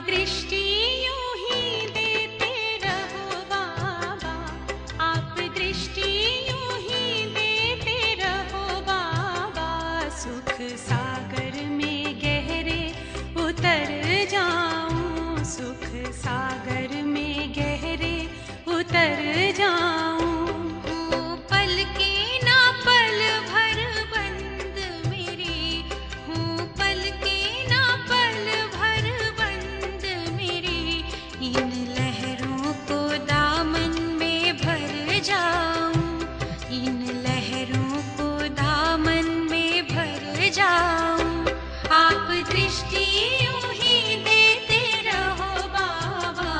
दृष्टि यूं ही देते रहो बाबा, आप दृष्टि यूं ही देते रहो बाबा। सुख सागर में गहरे उतर जाऊं, सुख सागर में गहरे उतर जाऊं। हूँ पल के ना पल भर बंद मेरी, हूँ पल के ना पल भर बंद मेरी। इन लहरों को दामन में भर जाऊं, इन लहरों को दामन में भर जाऊं। आप दृष्टि यूं ही देते रहो बाबा।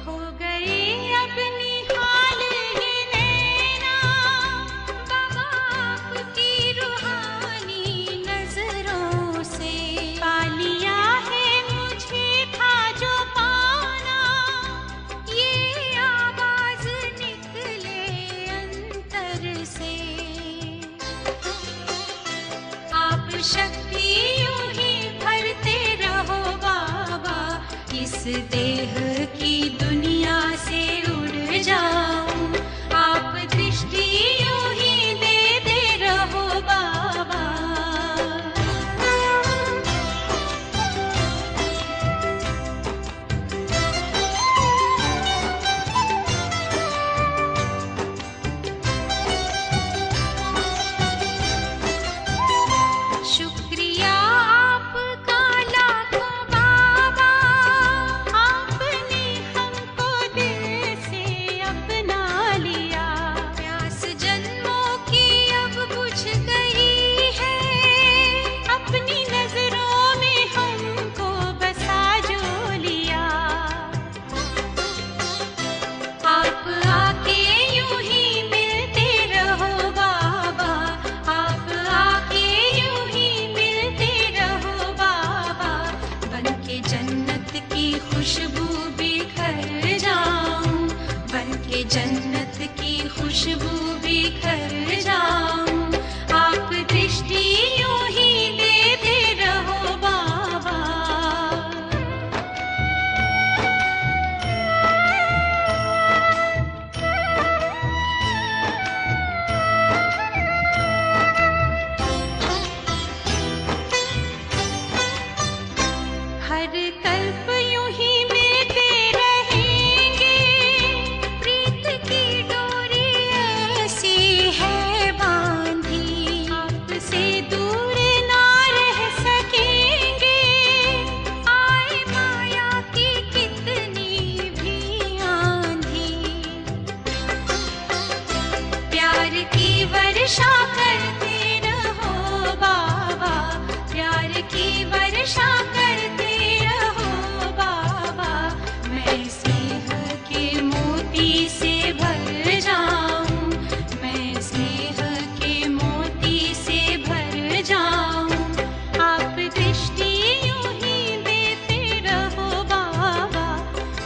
हो गए अब निहाल ये नैना बाबा आपकी रूहानी नजरों से। पा लिया है मुझे था जो पाना, ये आवाज निकले अंतर से। आप शक्ति यूं ही भरते रहो बाबा, इस देह की दुनिया से उड़ जाऊं। आप दृष्टि यूं ही देते रहो बाबा। शुक्रिया आपका लाखों बाबा, आपने हमको दिल से अपना लिया। प्यास जन्मों की अब बुझ गई है, अपनी नजरों में हमको बसा जो लिया। आप आके यूं ही मिलते रहो बाबा, आप आके यूं ही मिलते रहो बाबा। बनके जन्नत की खुशबू बिखर जाऊं, बनके जन्नत की खुशबू बिखर जाऊं। आप दृष्टि यूं ही देते रहो बाबा। हर कल्प यूं ही मिलते रहेंगे, प्रीत की डोरी ऐसी है बांधी। आपसे दूर ना रह सकेंगे, आए माया की कितनी भी आंधी। प्यार की वर्षा करते रहो बाबा, प्यार की वर्षा करते रहो बाबा। मैं स्नेह के मोती से भर जाऊं, मैं स्नेह के मोती से भर जाऊं। आप दृष्टि यूं ही देते रहो बाबा,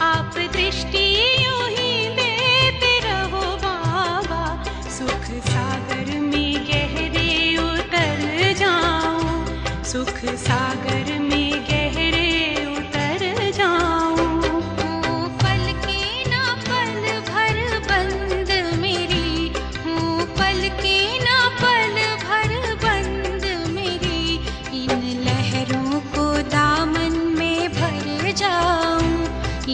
आप दृष्टि यूं ही देते रहो बाबा। सुख सागर में गहरे उतर जाऊं, सुख सागर में गहरे उतर जाऊं। हूँ पल के ना पल भर बंद मेरी, हूँ पल के ना पल भर बंद मेरी। इन लहरों को दामन में भर जाऊं,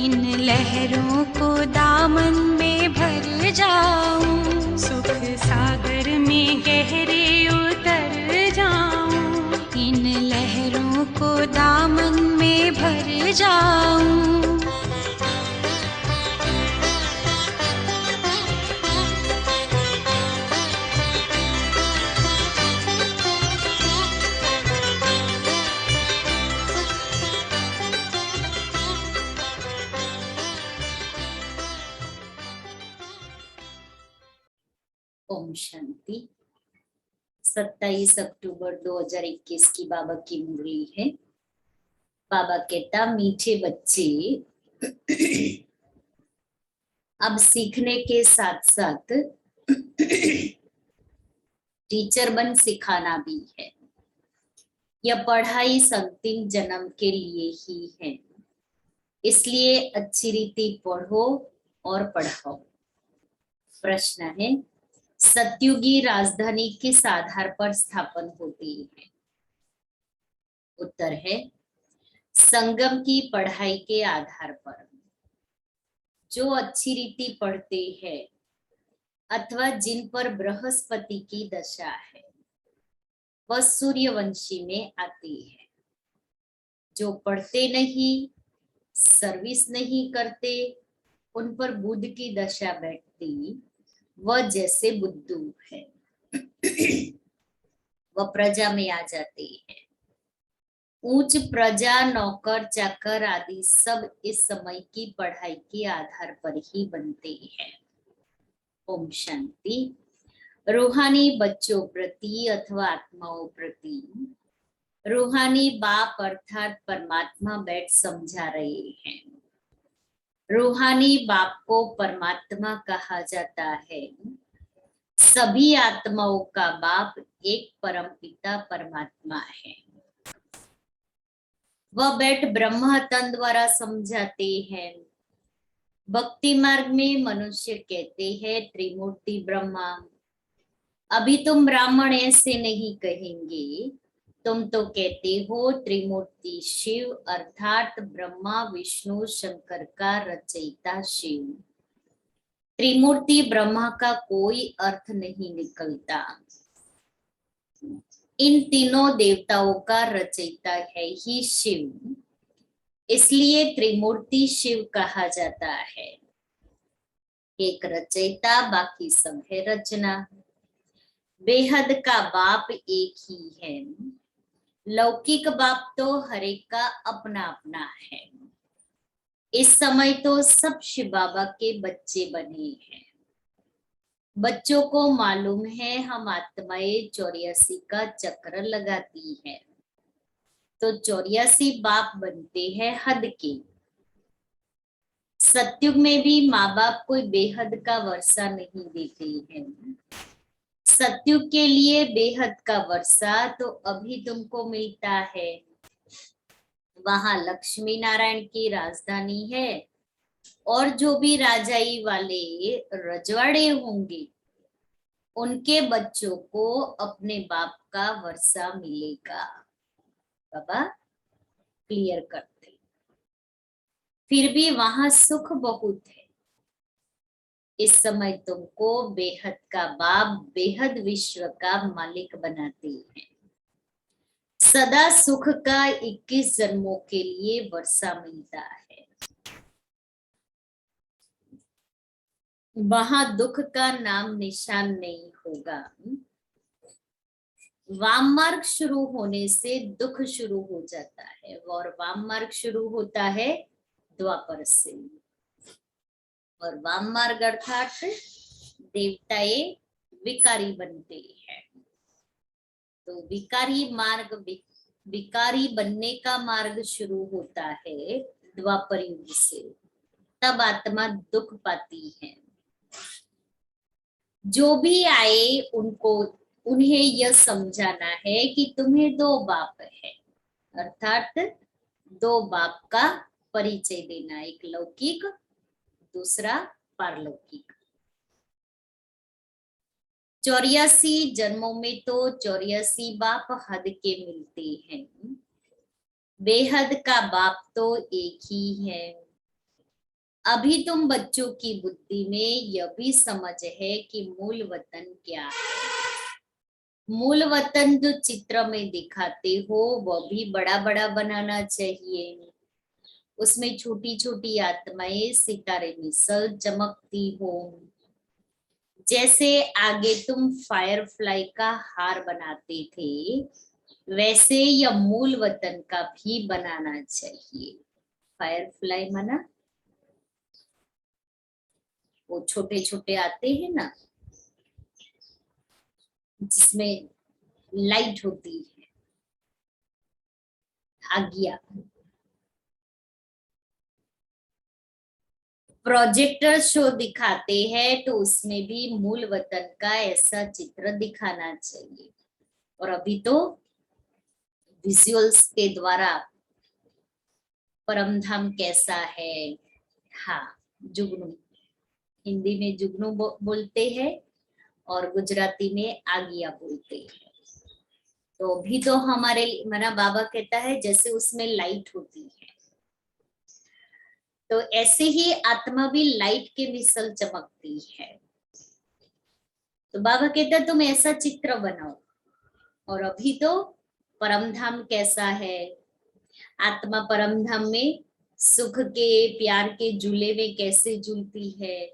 इन लहरों को दामन में भर जाऊं। सुख सागर में गहरे उतर जाऊं, इन लहरों को दामन में भर जाऊं। ओम शांति। 27 अक्टूबर 2021 की बाबा की मुरली है। बाबा कहता मीठे बच्चे अब सीखने के साथ साथ टीचर बन सिखाना भी है। यह पढ़ाई अंतिम जन्म के लिए ही है, इसलिए अच्छी रीति पढ़ो और पढ़ाओ। प्रश्न है, सतयुगी राजधानी किस आधार पर स्थापन होती है? उत्तर है संगम की पढ़ाई के आधार पर। जो अच्छी रीति पढ़ते हैं अथवा जिन पर बृहस्पति की दशा है वह सूर्यवंशी में आती है। जो पढ़ते नहीं, सर्विस नहीं करते, उन पर बुध की दशा बैठती, वह जैसे बुद्धू है, वह प्रजा में आ जाते हैं। ऊंच प्रजा, नौकर चाकर आदि सब इस समय की पढ़ाई के आधार पर ही बनते हैं। ओम शांति। रूहानी बच्चों प्रति अथवा आत्माओं प्रति रूहानी बाप अर्थात परमात्मा बैठ समझा रहे हैं। रूहानी बाप को परमात्मा कहा जाता है। सभी आत्माओं का बाप एक परमपिता परमात्मा है। वह बैठ ब्रह्म तन द्वारा समझाते हैं। भक्ति मार्ग में मनुष्य कहते हैं त्रिमूर्ति ब्रह्मा। अभी तुम ब्राह्मण ऐसे नहीं कहेंगे, तुम तो कहते हो त्रिमूर्ति शिव अर्थात ब्रह्मा विष्णु शंकर का रचयिता शिव। त्रिमूर्ति ब्रह्मा का कोई अर्थ नहीं निकलता। इन तीनों देवताओं का रचयिता है ही शिव, इसलिए त्रिमूर्ति शिव कहा जाता है। एक रचयिता, बाकी सब है रचना। बेहद का बाप एक ही है। लौकिक बाप तो हर एक का अपना अपना है। इस समय तो सब शिव बाबा के बच्चे बने हैं। बच्चों को मालूम है हम आत्माएं 84 का चक्र लगाती है, तो 84 बाप बनते हैं हद के। सतयुग में भी माँ बाप कोई बेहद का वर्षा नहीं देते हैं। सतयुग के लिए बेहद का वर्षा तो अभी तुमको मिलता है। वहां लक्ष्मी नारायण की राजधानी है और जो भी राजाई वाले रजवाड़े होंगे उनके बच्चों को अपने बाप का वर्षा मिलेगा। बाबा क्लियर करते। फिर भी वहां सुख बहुत है। इस समय तुमको बेहद का बाप बेहद विश्व का मालिक बनाते हैं। सदा सुख का 21 जन्मों के लिए वर्षा मिलता है। वहां दुख का नाम निशान नहीं होगा। वाम मार्ग शुरू होने से दुख शुरू हो जाता है और वाम मार्ग शुरू होता है द्वापर से। और वाम मार्ग अर्थात देवताएं विकारी बनते हैं। तो विकारी बनने का मार्ग शुरू होता है द्वापर युग से। तब आत्मा दुख पाती है। जो भी आए उन्हें यह समझाना है कि तुम्हें दो बाप है, अर्थात दो बाप का परिचय देना, एक लौकिक दूसरा पारलौकिक। 84 जन्मों में तो 84 बाप हद के मिलते हैं। बेहद का बाप तो एक ही है। अभी तुम बच्चों की बुद्धि में यह भी समझ है कि मूल वतन क्या है। मूल वतन जो चित्र में दिखाते हो वह भी बड़ा बड़ा बनाना चाहिए। उसमें छोटी छोटी आत्माएं सितारे मिसल चमकती हो। जैसे आगे तुम फायरफ्लाई का हार बनाते थे, वैसे यह मूल वतन का भी बनाना चाहिए। फायरफ्लाई माना वो छोटे छोटे आते हैं ना, जिसमें लाइट होती है, आगिया, प्रोजेक्टर शो दिखाते हैं तो उसमें भी मूल वतन का ऐसा चित्र दिखाना चाहिए। और अभी तो विजुअल्स के द्वारा परम धाम कैसा है, हाँ जुगनू, हिंदी में जुगनू बोलते हैं और गुजराती में आगिया बोलते हैं। तो अभी तो हमारा बाबा कहता है जैसे उसमें लाइट होती है, तो ऐसे ही आत्मा भी लाइट के मिसल चमकती है। तो बाबा कहता है तुम ऐसा चित्र बनाओ। और अभी तो परम धाम कैसा है, आत्मा परम धाम में सुख के प्यार के झूले में कैसे झूलती है,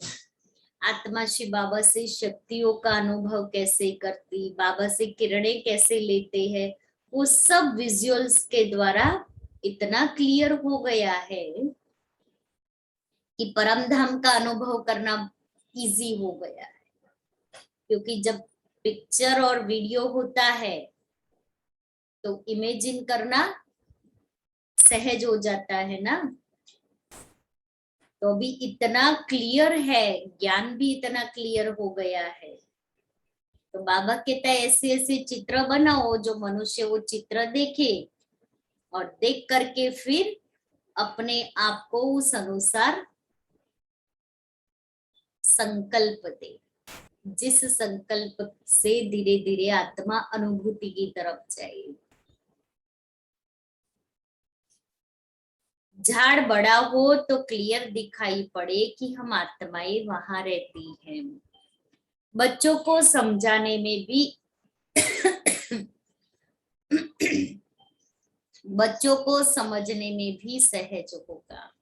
आत्मा श्री बाबा से शक्तियों का अनुभव कैसे करती, बाबा से किरणें कैसे लेते हैं, वो सब विजुअल्स के द्वारा इतना क्लियर हो गया है कि परम धाम का अनुभव करना इजी हो गया है। क्योंकि जब पिक्चर और वीडियो होता है तो इमेजिन करना सहज हो जाता है ना। तो भी इतना क्लियर है, ज्ञान भी इतना क्लियर हो गया है। तो बाबा कहता है ऐसे ऐसे चित्र बनाओ जो मनुष्य वो चित्र देखे और देख करके फिर अपने आप को उस अनुसार संकल्प दे, जिस संकल्प से धीरे धीरे आत्मा अनुभूति की तरफ जाए। झाड़ बड़ा हो तो क्लियर दिखाई पड़े कि हम आत्माएं वहां रहती हैं। बच्चों को समझाने में भी बच्चों को समझने में भी सहज होगा।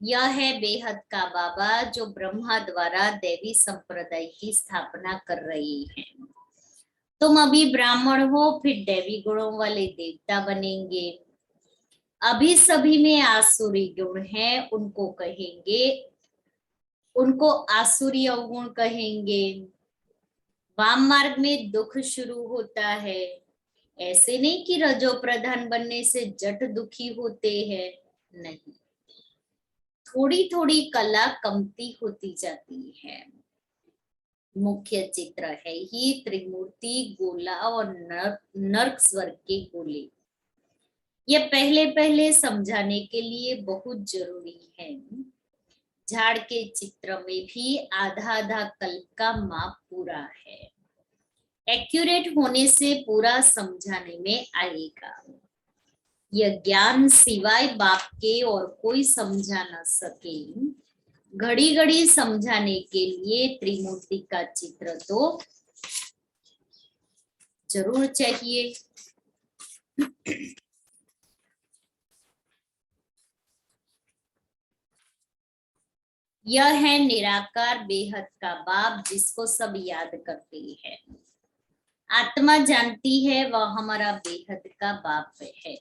यह है बेहद का बाबा जो ब्रह्मा द्वारा देवी संप्रदाय की स्थापना कर रही हैं। तुम अभी ब्राह्मण हो, फिर देवी गुणों वाले देवता बनेंगे। अभी सभी में आसुरी गुण है, उनको कहेंगे, उनको आसुरी अवगुण कहेंगे। वाम मार्ग में दुख शुरू होता है। ऐसे नहीं कि रजो प्रधान बनने से जट दुखी होते हैं, नहीं, थोड़ी थोड़ी कला कमती होती जाती है। मुख्य चित्र है ही त्रिमूर्ति, गोला और नर्क स्वर्ग के गोले। ये पहले पहले समझाने के लिए बहुत जरूरी है। झाड़ के चित्र में भी आधा आधा कल्प का माप पूरा है। एक्यूरेट होने से पूरा समझाने में आएगा। यह ज्ञान सिवाय बाप के और कोई समझा न सके। घड़ी घड़ी समझाने के लिए त्रिमूर्ति का चित्र तो जरूर चाहिए। यह है निराकार बेहद का बाप जिसको सब याद करते हैं। आत्मा जानती है वह हमारा बेहद का बाप है।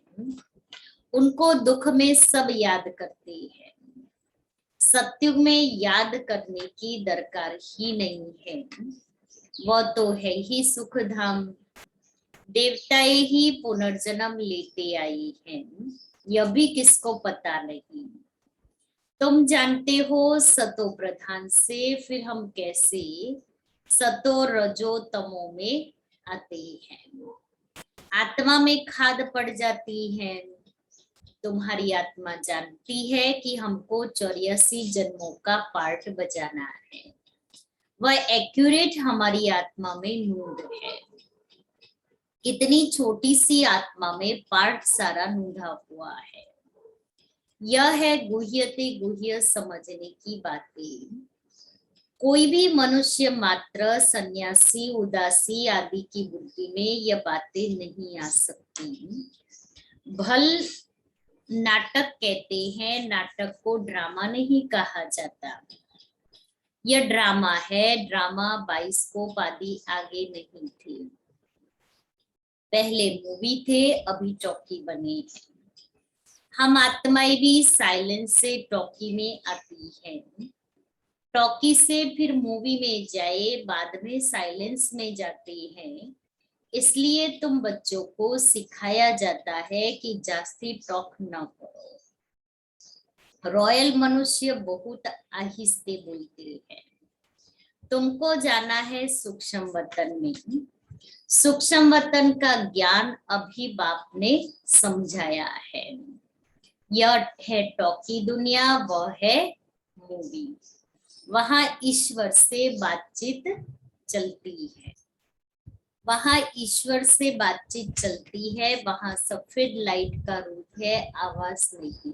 उनको दुख में सब याद करते हैं। सत्युग में याद करने की दरकार ही नहीं है। वह तो है ही सुख धाम। देवताएं ही पुनर्जन्म लेते आई हैं, यह भी किसको पता नहीं। तुम जानते हो सतो प्रधान से फिर हम कैसे सतो रजो तमो में आते हैं। आत्मा में खाद पड़ जाती है। तुम्हारी आत्मा जानती है कि हमको 84 जन्मों का पार्ट बजाना है। वह एक्यूरेट हमारी आत्मा में नूंद है। इतनी छोटी सी आत्मा में पार्ट सारा नूंधा हुआ है। यह है गुह्यते गुह्य समझने की बातें। कोई भी मनुष्य मात्र सन्यासी उदासी आदि की बुद्धि में यह बातें नहीं आ सकती। भल नाटक कहते हैं, नाटक को ड्रामा नहीं कहा जाता। यह ड्रामा है। ड्रामा बाइस्कोप आदि आगे नहीं थे। पहले मूवी थे, अभी टॉकी बने हैं। हम आत्माएं भी साइलेंस से टॉकी में आती हैं। टॉकी से फिर मूवी में जाए, बाद में साइलेंस में जाते हैं। इसलिए तुम बच्चों को सिखाया जाता है कि जास्ती टॉक न करो। रॉयल मनुष्य बहुत आहिस्ते बोलते हैं। तुमको जाना है सूक्ष्म वतन में। सूक्ष्म वतन का ज्ञान अभी बाप ने समझाया है। यह है टॉकी दुनिया, वह है मूवी। वहां ईश्वर से बातचीत चलती है, वहां ईश्वर से बातचीत चलती है। वहां सफेद लाइट का रूप है, आवाज नहीं।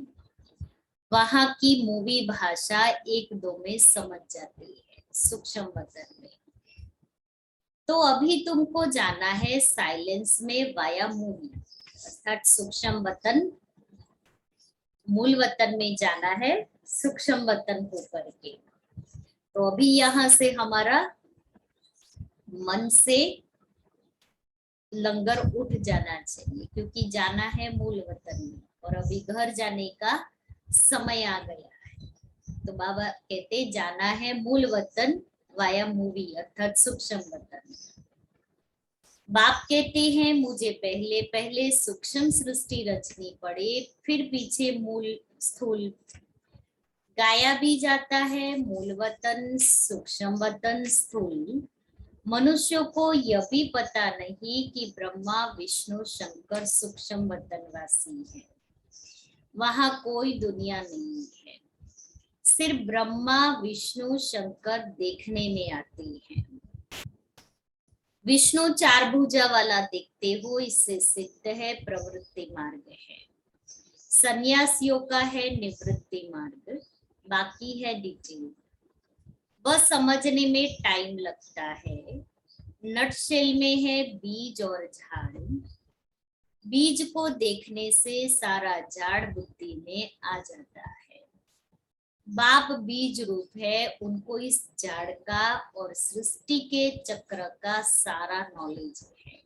वहां की मूवी भाषा एक दो में समझ जाती है सूक्ष्म वतन में। तो अभी तुमको जाना है साइलेंस में वाया मूवी, अर्थात सूक्ष्म वतन, मूल वतन में जाना है सूक्ष्म वतन होकर के। तो अभी यहाँ से हमारा मन से लंगर उठ जाना चाहिए, क्योंकि जाना है मूल वतन में और अभी घर जाने का समय आ गया है। तो बाबा कहते जाना है मूल वतन वाया मूवी, अर्थात सूक्ष्म वतन। बाप कहते हैं मुझे पहले पहले सूक्ष्म सृष्टि रचनी पड़े, फिर पीछे मूल स्थूल। गाया भी जाता है मूल वतन, सूक्ष्म वतन, स्थूल। मनुष्यों को यह भी पता नहीं कि ब्रह्मा विष्णु शंकर सूक्ष्म वतनवासी है। वहां कोई दुनिया नहीं है, सिर्फ ब्रह्मा विष्णु शंकर देखने में आते हैं। विष्णु चार भुजा वाला देखते हो, इससे सिद्ध है प्रवृत्ति मार्ग है। सन्यासियों का है निवृत्ति मार्ग, बाकी है डिटेल। वह समझने में टाइम लगता है। नटशेल में है बीज और झाड़। बीज को देखने से सारा झाड़ बुद्धि में आ जाता है। बाप बीज रूप है, उनको इस झाड़ का और सृष्टि के चक्र का सारा नॉलेज है।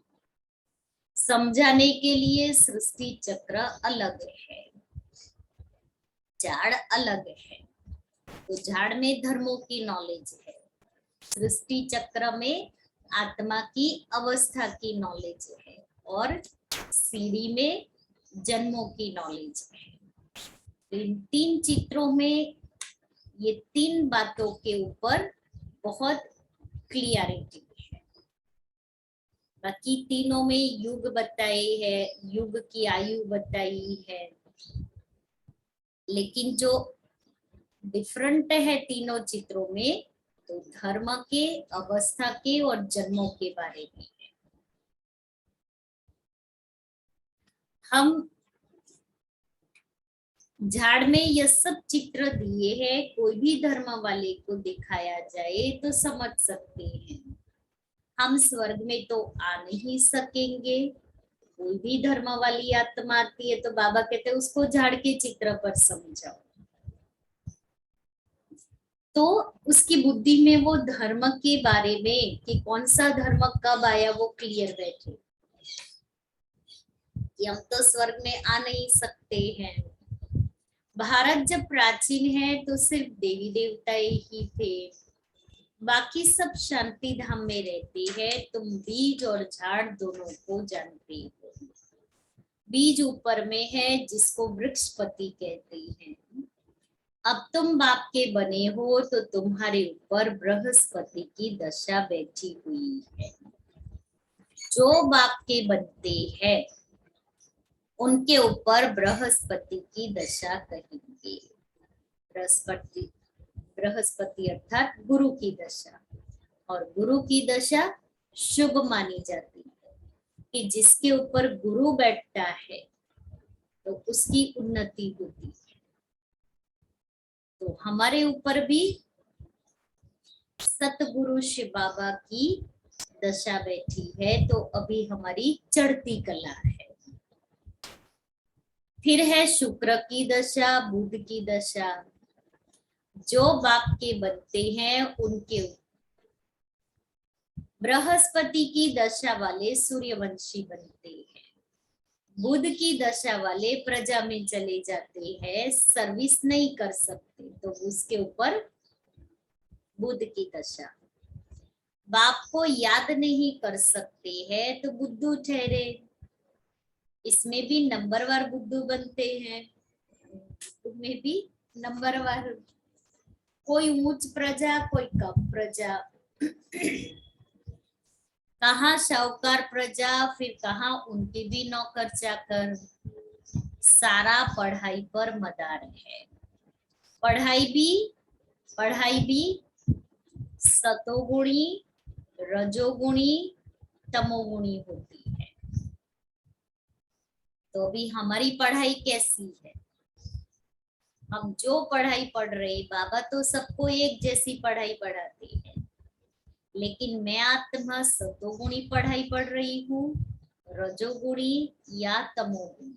समझाने के लिए सृष्टि चक्र अलग है, झाड़ अलग है। तो झाड़ में धर्मों की नॉलेज है, सृष्टि चक्र में आत्मा की अवस्था की नॉलेज है, और सीढ़ी में जन्मों की नॉलेज है। इन तीन चित्रों में ये तीन बातों के ऊपर बहुत क्लियरिटी है। बाकी तीनों में युग बताई है, युग की आयु बताई है, लेकिन जो डिफरेंट है तीनों चित्रों में, तो धर्म के, अवस्था के और जन्मों के बारे में है। हम झाड़ में यह सब चित्र दिए हैं, कोई भी धर्म वाले को दिखाया जाए तो समझ सकते हैं। हम स्वर्ग में तो आ नहीं सकेंगे। कोई भी धर्म वाली आत्मा आती है तो बाबा कहते हैं उसको झाड़ के चित्र पर समझाओ, तो उसकी बुद्धि में वो धर्म के बारे में कि कौन सा धर्म कब आया वो क्लियर बैठे कि हम तो स्वर्ग में आ नहीं सकते हैं। भारत जब प्राचीन है तो सिर्फ देवी देवता ही थे, बाकी सब शांति धाम में रहते हैं। तुम बीज और झाड़ दोनों को जानते हो। बीज ऊपर में है जिसको वृक्षपति कहते हैं। अब तुम बाप के बने हो तो तुम्हारे ऊपर बृहस्पति की दशा बैठी हुई है। जो बाप के बनते हैं उनके ऊपर बृहस्पति की दशा कहेंगे। बृहस्पति अर्थात गुरु की दशा, और गुरु की दशा शुभ मानी जाती है कि जिसके ऊपर गुरु बैठता है तो उसकी उन्नति होती है। तो हमारे ऊपर भी सतगुरु शिव बाबा की दशा बैठी है, तो अभी हमारी चढ़ती कला है। फिर है शुक्र की दशा, बुध की दशा। जो बाप के बनते हैं उनके बृहस्पति की दशा वाले सूर्यवंशी बनते हैं। बुध की दशा वाले प्रजा में चले जाते हैं, सर्विस नहीं कर सकते, तो उसके ऊपर बुध की दशा। बाप को याद नहीं कर सकते हैं तो बुद्धू ठहरे। इसमें भी नंबरवार बुद्धू बनते हैं, बुद्धू में भी नंबरवार, कोई ऊंच प्रजा कोई कम प्रजा, कहाँ शाहूकार प्रजा, फिर कहाँ उनके भी नौकर चाकर, सारा पढ़ाई पर मदार है। पढ़ाई भी सतोगुणी, रजोगुणी, तमोगुणी होती है। तो अभी हमारी पढ़ाई कैसी है? हम जो पढ़ाई पढ़ रहे, बाबा तो सबको एक जैसी पढ़ाई पढ़ाते हैं, लेकिन मैं आत्मा सतोगुणी पढ़ाई पढ़ रही हूँ, रजोगुणी या तमोगुणी।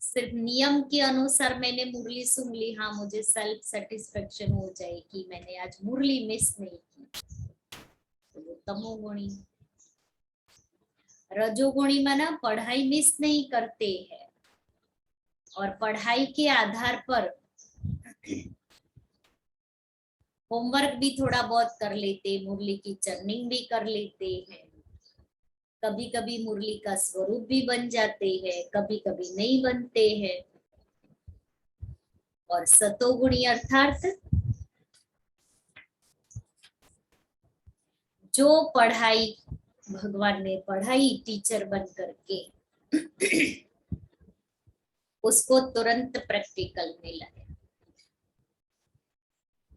सिर्फ नियम के अनुसार मैंने मुरली सुन ली, हाँ मुझे सेल्फ सेटिस्फेक्शन हो जाए कि मैंने आज मुरली मिस नहीं की, तो वो तमोगुणी। रजोगुणी माना पढ़ाई मिस नहीं करते हैं और पढ़ाई के आधार पर होमवर्क भी थोड़ा बहुत कर लेते, मुरली की चर्निंग भी कर लेते हैं, कभी कभी मुरली का स्वरूप भी बन जाते हैं, कभी कभी नहीं बनते हैं। और सतोगुणी अर्थात जो पढ़ाई भगवान ने पढ़ाई टीचर बन करके उसको तुरंत प्रैक्टिकल में लाए।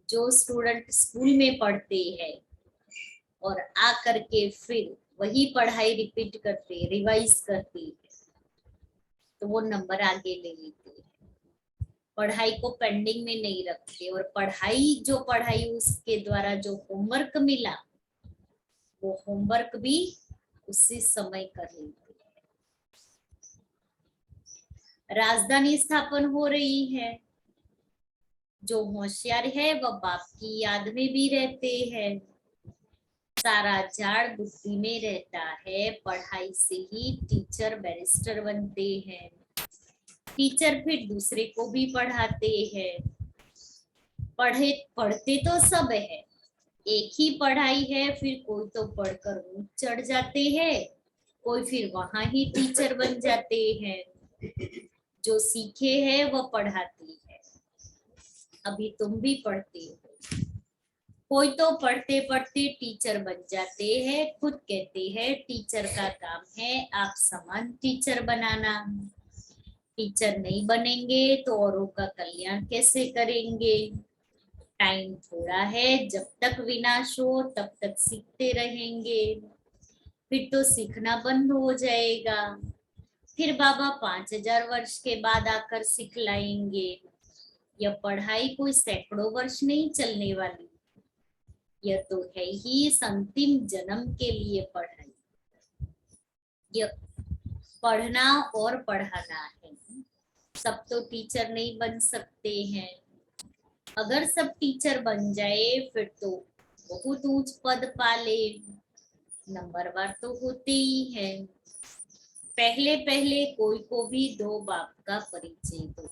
जो स्टूडेंट स्कूल में पढ़ते हैं और आ करके फिर वही पढ़ाई रिपीट करते, रिवाइज करते हैं, तो वो नंबर आगे ले लेते हैं, पढ़ाई को पेंडिंग में नहीं रखते। और पढ़ाई उसके द्वारा जो होमवर्क मिला, वो होमवर्क भी उसी समय कर लेते हैं। राजधानी स्थापन हो रही है, जो होशियार है वह बाप की याद में भी रहते हैं, सारा झाड़ बुद्धि में रहता है। पढ़ाई से ही टीचर बैरिस्टर बनते हैं, टीचर फिर दूसरे को भी पढ़ाते हैं। पढ़ते तो सब है, एक ही पढ़ाई है, फिर कोई तो पढ़कर ऊंच चढ़ जाते हैं, कोई फिर वहां ही टीचर बन जाते हैं। जो सीखे हैं वह पढ़ाती है। अभी तुम भी पढ़ते हो, कोई तो पढ़ते पढ़ते टीचर बन जाते हैं, खुद कहते हैं टीचर का काम है आप समान टीचर बनाना। टीचर नहीं बनेंगे तो औरों का कल्याण कैसे करेंगे? टाइम थोड़ा है, जब तक विनाश हो तब तक सीखते रहेंगे, फिर तो सीखना बंद हो जाएगा। फिर बाबा 5000 वर्ष के बाद आकर सिखलाएंगे। यह पढ़ाई कोई सैकड़ों वर्ष नहीं चलने वाली, यह तो है ही अंतिम जन्म के लिए पढ़ाई। यह पढ़ना और पढ़ाना है। सब तो टीचर नहीं बन सकते हैं। अगर सब टीचर बन जाए फिर तो बहुत ऊंच पद पाले, नंबरवार तो होते ही है। पहले पहले कोई को भी दो बाप का परिचय दो,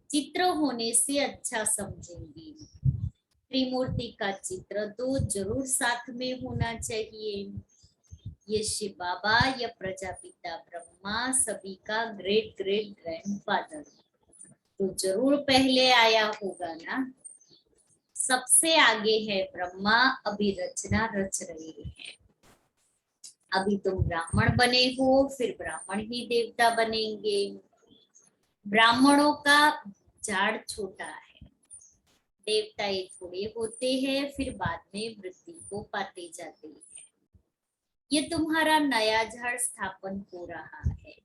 चित्र होने से अच्छा समझेंगे। त्रिमूर्ति का चित्र तो जरूर साथ में होना चाहिए। ये शिव बाबा या प्रजापिता ब्रह्मा सभी का ग्रेट ग्रेट ग्रैंडफादर तो जरूर पहले आया होगा ना। सबसे आगे है ब्रह्मा, अभी रचना रच रहे हैं। अभी तुम ब्राह्मण बने हो, फिर ब्राह्मण ही देवता बनेंगे। ब्राह्मणों का झाड़ छोटा है, देवता ये थोड़े होते हैं, फिर बाद में वृद्धि को पाते जाते हैं। ये तुम्हारा नया झाड़ स्थापन हो रहा है।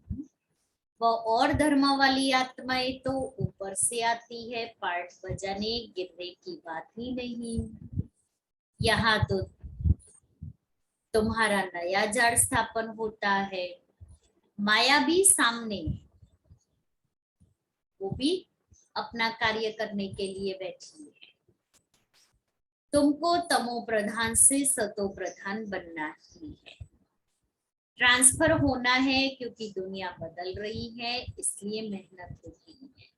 वह और धर्म वाली आत्माएं तो ऊपर से आती है, पार्ट बजाने गिरने की बात ही नहीं। यहाँ तो तुम्हारा नया झाड़ स्थापन होता है। माया भी सामने है, वो भी अपना कार्य करने के लिए बैठी है। तुमको तमो प्रधान से सतो प्रधान बनना ही है। ट्रांसफर होना है क्योंकि दुनिया बदल रही है, इसलिए मेहनत होती है।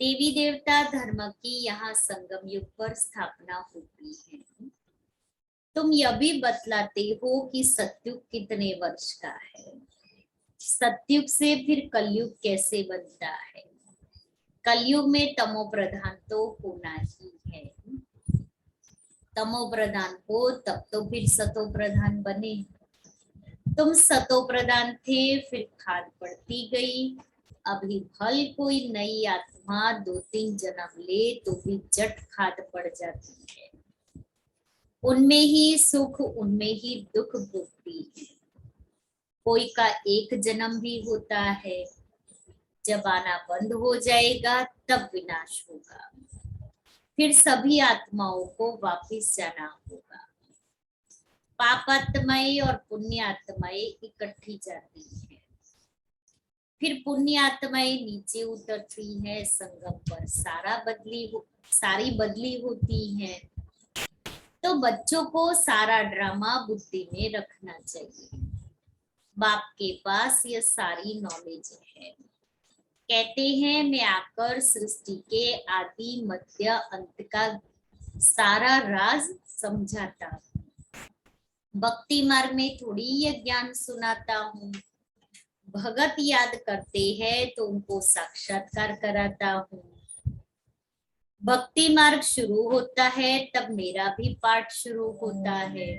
देवी देवता धर्म की यहाँ संगम युग पर स्थापना होती है। तुम यह भी बतलाते हो कि सतयुग कितने वर्ष का है, सतयुग से फिर कलयुग कैसे बनता है। कलयुग में तमो प्रधान तो होना ही है। तमो प्रधान हो तब तो फिर सतो प्रधान बने। तुम सतो प्रधान थे, फिर खाद पड़ती गई। अभी भल कोई नई आत्मा 2-3 जन्म ले तो भी जट खाद पड़ जाती है। उनमें ही सुख उनमें ही दुख भोगती है। कोई का एक जन्म भी होता है, जब आना बंद हो जाएगा तब विनाश होगा। फिर सभी आत्माओं को वापिस जाना होगा। पापात्माएं और पुण्यात्माएं इकट्ठी जाती हैं। फिर पुण्यात्माएं नीचे उतरती हैं संगम पर, सारी बदली होती हैं। तो बच्चों को सारा ड्रामा बुद्धि में रखना चाहिए। बाप के पास ये सारी नॉलेज है। कहते हैं मैं आकर सृष्टि के आदि मध्य अंत का सारा राज समझाता हूँ। भक्ति मार्ग में थोड़ी ये ज्ञान सुनाता हूँ। भगत याद करते हैं तो उनको साक्षात्कार कराता हूँ। भक्ति मार्ग शुरू होता है तब मेरा भी पाठ शुरू होता है।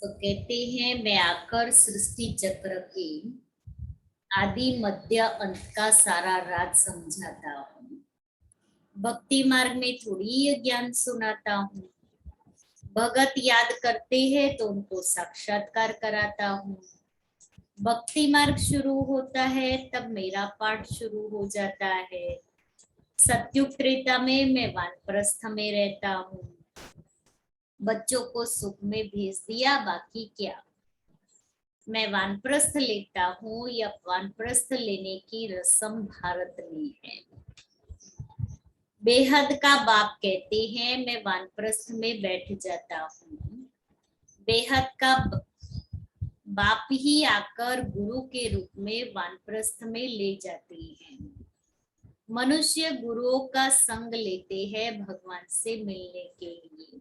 तो कहते हैं मैं आकर सृष्टि चक्र के आदि मध्य अंत का सारा राज समझाता हूँ। भक्ति मार्ग में थोड़ी ये ज्ञान सुनाता हूँ। भगत याद करते हैं तो उनको साक्षात्कार कराता हूँ। भक्ति मार्ग शुरू होता है तब मेरा पाठ शुरू हो जाता है। सत्युग त्रेता में मैं वानप्रस्थ में रहता हूँ। बच्चों को सुख में भेज दिया, बाकी क्या। मैं वानप्रस्थ लेता हूँ या वानप्रस्थ लेने की रस्म भारत में है। बेहद का बाप कहते हैं मैं वानप्रस्थ में बैठ जाता हूँ। बेहद का बाप ही आकर गुरु के रूप में वानप्रस्थ में ले जाते हैं। मनुष्य गुरुओं का संग लेते हैं भगवान से मिलने के लिए।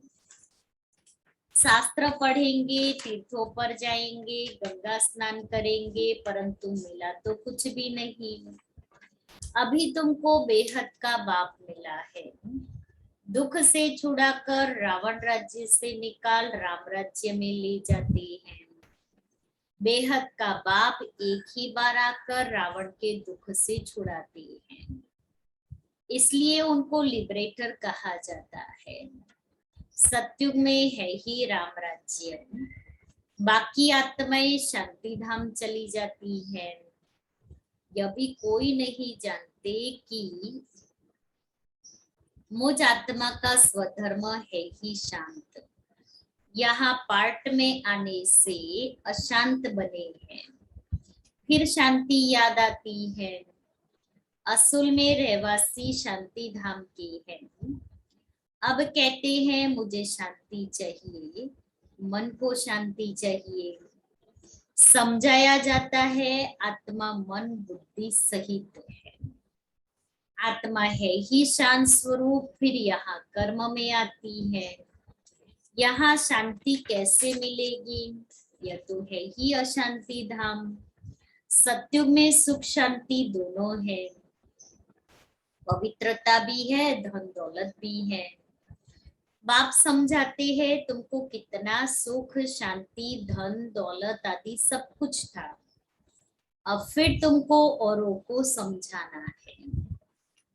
शास्त्र पढ़ेंगे, तीर्थों पर जाएंगे, गंगा स्नान करेंगे, परंतु मिला तो कुछ भी नहीं। अभी तुमको बेहद का बाप मिला है। दुख से छुड़ाकर रावण राज्य से निकाल राम राज्य में ले जाते हैं। बेहद का बाप एक ही बार आकर रावण के दुख से छुड़ाते हैं, इसलिए उनको लिबरेटर कहा जाता है। सत्युग में है ही राम राज्य, बाकी आत्माएं शांति धाम चली जाती है। यह भी कोई नहीं जानते कि मुझ आत्मा का स्वधर्म है ही शांत। यहाँ पार्ट में आने से अशांत बने हैं, फिर शांति याद आती है। असल में रहवासी शांति धाम के हैं। अब कहते हैं मुझे शांति चाहिए, मन को शांति चाहिए। समझाया जाता है आत्मा मन बुद्धि सहित है। आत्मा है ही शांत स्वरूप, फिर यहाँ कर्म में आती है। यहाँ शांति कैसे मिलेगी, यह तो है ही अशांति धाम। सत्युग में सुख शांति दोनों है, पवित्रता भी है, धन दौलत भी है। बाप समझाते हैं तुमको कितना सुख शांति धन दौलत आदि सब कुछ था, अब फिर तुमको औरों को समझाना है।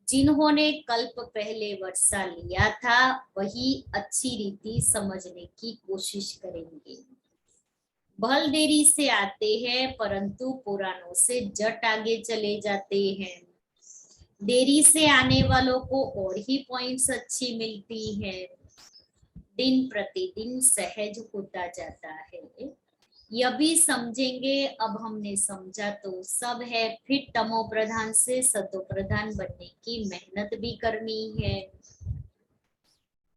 जिन्होंने कल्प पहले वर्षा लिया था वही अच्छी रीति समझने की कोशिश करेंगे। भल देरी से आते हैं परंतु पुरानों से जट आगे चले जाते हैं। देरी से आने वालों को और ही पॉइंट्स अच्छी मिलती है। दिन प्रतिदिन सहज होता जाता है। यह भी समझेंगे, अब हमने समझा तो सब है, फिर तमो प्रधान से सतो प्रधान बनने की मेहनत भी करनी है।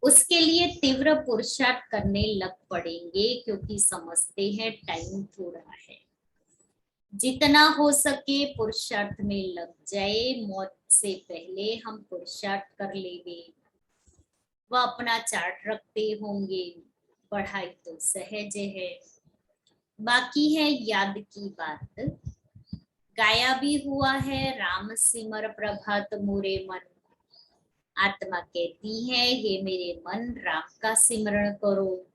उसके लिए तीव्र पुरुषार्थ करने लग पड़ेंगे, क्योंकि समझते हैं टाइम थोड़ा है। जितना हो सके पुरुषार्थ में लग जाए, मौत से पहले हम पुरुषार्थ कर लेंगे। वह अपना चार्ट रखते होंगे, पढ़ाई तो सहज है, बाकी है याद की बात। गाया भी हुआ है राम सिमर प्रभात मोरे मन। आत्मा कहती है हे मेरे मन राम का सिमरण करो।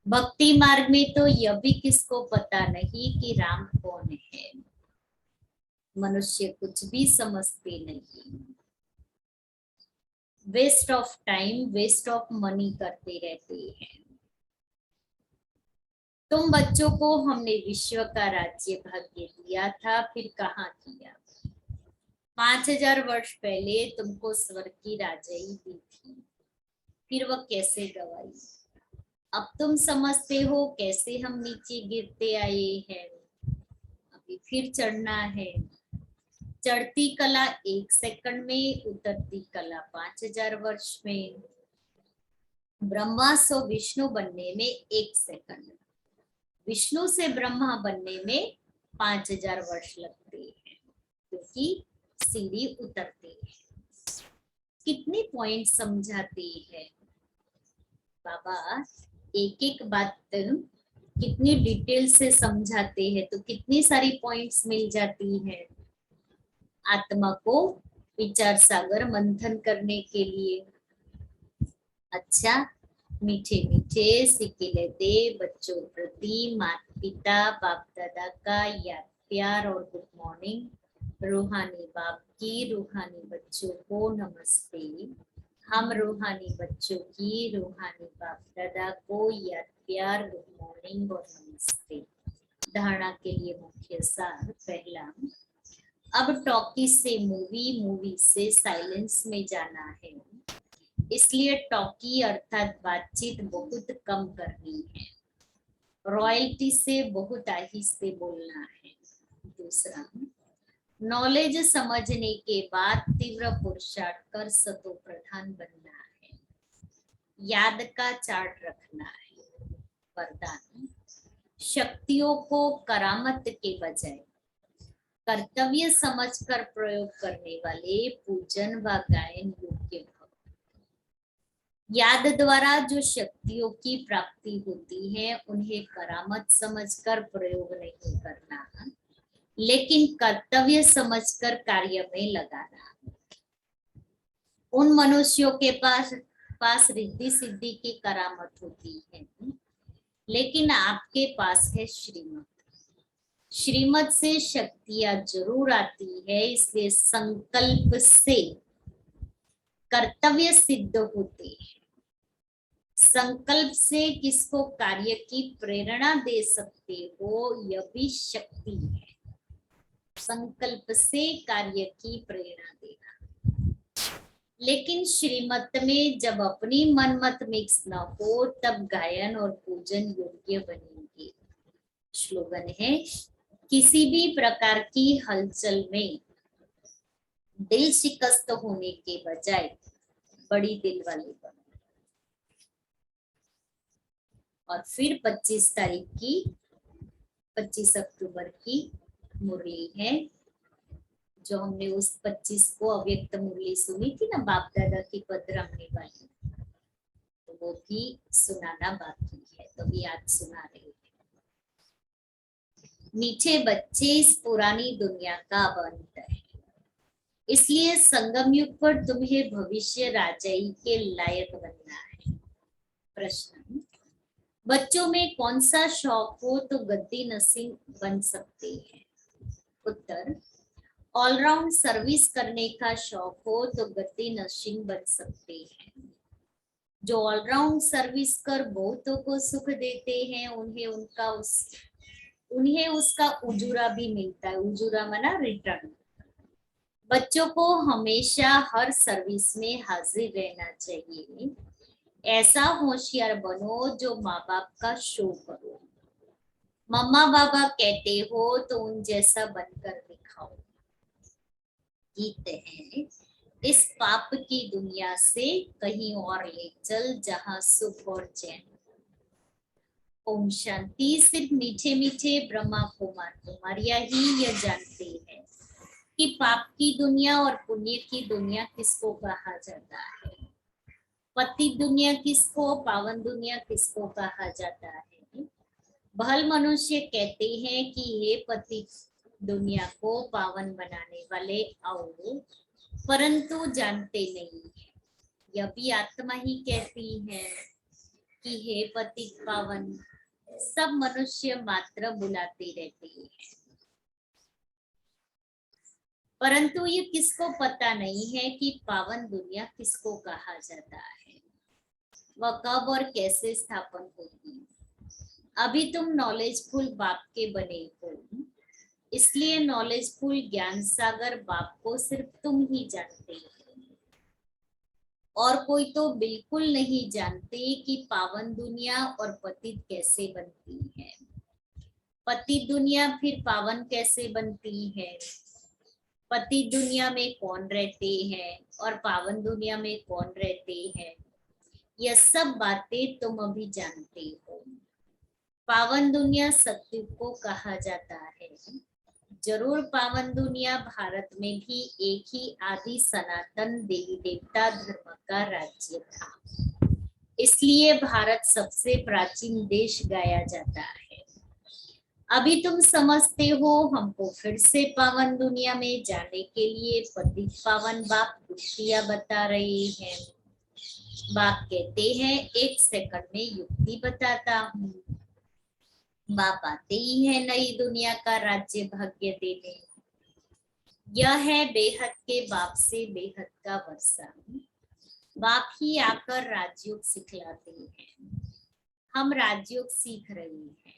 भक्ति मार्ग में तो यह भी किसको पता नहीं कि राम कौन है। मनुष्य कुछ भी समझते नहीं, waste of time waste of money करते रहते हैं। तुम बच्चों को हमने विश्व का राज्य भाग्य दिया था, फिर कहाँ किया। 5000 वर्ष पहले तुमको स्वर्ग की राजाई दी थी, फिर वह कैसे गवाई। अब तुम समझते हो कैसे हम नीचे गिरते आए हैं, अभी फिर चढ़ना है। चढ़ती कला 1 सेकंड में, उतरती कला 5000 वर्ष में। ब्रह्मा से विष्णु बनने में 1 सेकंड, विष्णु से ब्रह्मा बनने में 5000 वर्ष लगते हैं, क्योंकि सीढ़ी उतरते हैं। कितने पॉइंट समझाते हैं बाबा, एक एक बात कितनी डिटेल से समझाते हैं, तो कितनी सारी पॉइंट्स मिल जाती है आत्मा को विचार सागर मंथन करने के लिए। अच्छा, मीठे मीठे सिक्के लेते बच्चों प्रति माता पिता बाप दादा का याद प्यार और गुड मॉर्निंग। रूहानी बाप की रूहानी बच्चों को नमस्ते। हम रूहानी बच्चों की रूहानी बाप दादा को याद प्यार गुड मॉर्निंग और नमस्ते। धारणा के लिए मुख्य सार पहला, अब टॉकी से मूवी, मूवी से साइलेंस में जाना है, इसलिए टॉकी अर्थात बातचीत बहुत कम करनी है। रॉयल्टी से बहुत आहिस्ते बोलना है। दूसरा, नॉलेज समझने के बाद तीव्र पुरुषार्थ कर सतो प्रधान बनना है। याद का चार्ट रखना है। वरदान, शक्तियों को करामत के बजाय कर्तव्य समझकर प्रयोग करने वाले पूजन व गायन योग्य भव। याद द्वारा जो शक्तियों की प्राप्ति होती है उन्हें करामत समझकर प्रयोग नहीं करना, लेकिन कर्तव्य समझकर कार्य में लगाना। उन मनुष्यों के पास रिद्धि सिद्धि की करामत होती है, लेकिन आपके पास है श्रीमत। श्रीमत से शक्तियां जरूर आती है, इसलिए संकल्प से कर्तव्य सिद्ध होते हैं। संकल्प से किसको कार्य की प्रेरणा दे सकते हो, यह भी शक्ति है। संकल्प से कार्य की प्रेरणा देना। लेकिन श्रीमत में जब अपनी मनमत मिक्स न हो तब गायन और पूजन योग्य बनेंगे। स्लोगन है, किसी भी प्रकार की हलचल में दिल शिकस्त होने के बजाय बड़ी दिल वाले बनो। और फिर 25 तारीख की 25 अक्टूबर की मुरली है, जो हमने उस 25 को अव्यक्त मुरली सुनी थी ना, बाप दादा की पद रंगने वाली, तो वो भी सुनाना बाकी है, तो भी आज सुना रहे हैं। मीठे बच्चे, इस पुरानी दुनिया का अब अंत है, इसलिए संगम युग पर तुम्हें भविष्य राजाई के लायक बनना है। प्रश्न, बच्चों में कौन सा शौक हो तो गद्दी नसीब बन सकते हैं? उत्तर, ऑलराउंड सर्विस करने का शौक हो तो गद्दी नशीन बन सकते हैं। जो ऑलराउंड सर्विस कर बहुतों को सुख देते हैं, उन्हें उसका उजूरा भी मिलता है। उजूरा माना रिटर्न। बच्चों को हमेशा हर सर्विस में हाजिर रहना चाहिए। ऐसा होशियार बनो जो माँ बाप का शो करो। मम्मा बाबा कहते हो तो उन जैसा बनकर दिखाओ। गीत है, इस पाप की दुनिया से कहीं और ले चल जहां सुख और चैन। ओम शांति। सिर्फ मीठे मीठे ब्रह्मा कुमार कुमारियां ही यह जानते हैं कि पाप की दुनिया और पुण्य की दुनिया किसको कहा जाता है। पति दुनिया किसको, पावन दुनिया किसको कहा जाता है। भल मनुष्य कहते हैं कि हे पति दुनिया को पावन बनाने वाले आओ, परंतु जानते नहीं है। यह भी आत्मा ही कहती है कि हे पति पावन, सब मनुष्य मात्र बुलाते रहते हैं, परंतु ये किसको पता नहीं है कि पावन दुनिया किसको कहा जाता है, वह कब और कैसे स्थापन होगी। अभी तुम नॉलेजफुल बाप के बने हो, इसलिए नॉलेजफुल ज्ञान सागर बाप को सिर्फ तुम ही जानते हो, और कोई तो बिल्कुल नहीं जानते कि पावन दुनिया और पतित कैसे बनती है। पतित दुनिया फिर पावन कैसे बनती है, पतित दुनिया में कौन रहते हैं और पावन दुनिया में कौन रहते हैं, यह सब बातें तुम अभी जानते हो। पावन दुनिया सत्युग को कहा जाता है। जरूर पावन दुनिया भारत में भी एक ही आदि सनातन देवी देवता धर्म का राज्य था, इसलिए भारत सबसे प्राचीन देश गाया जाता है। अभी तुम समझते हो, हमको फिर से पावन दुनिया में जाने के लिए पतित पावन बाप युक्तियां बता रहे हैं। बाप कहते हैं 1 सेकंड में युक्ति बताता हूँ। बाप आते ही है नई दुनिया का राज्य भाग्य देने। यह है बेहद के बाप से बेहद का वर्षा। बाप ही आकर राजयोग सिखलाते हैं। हम राजयोग सीख रहे हैं।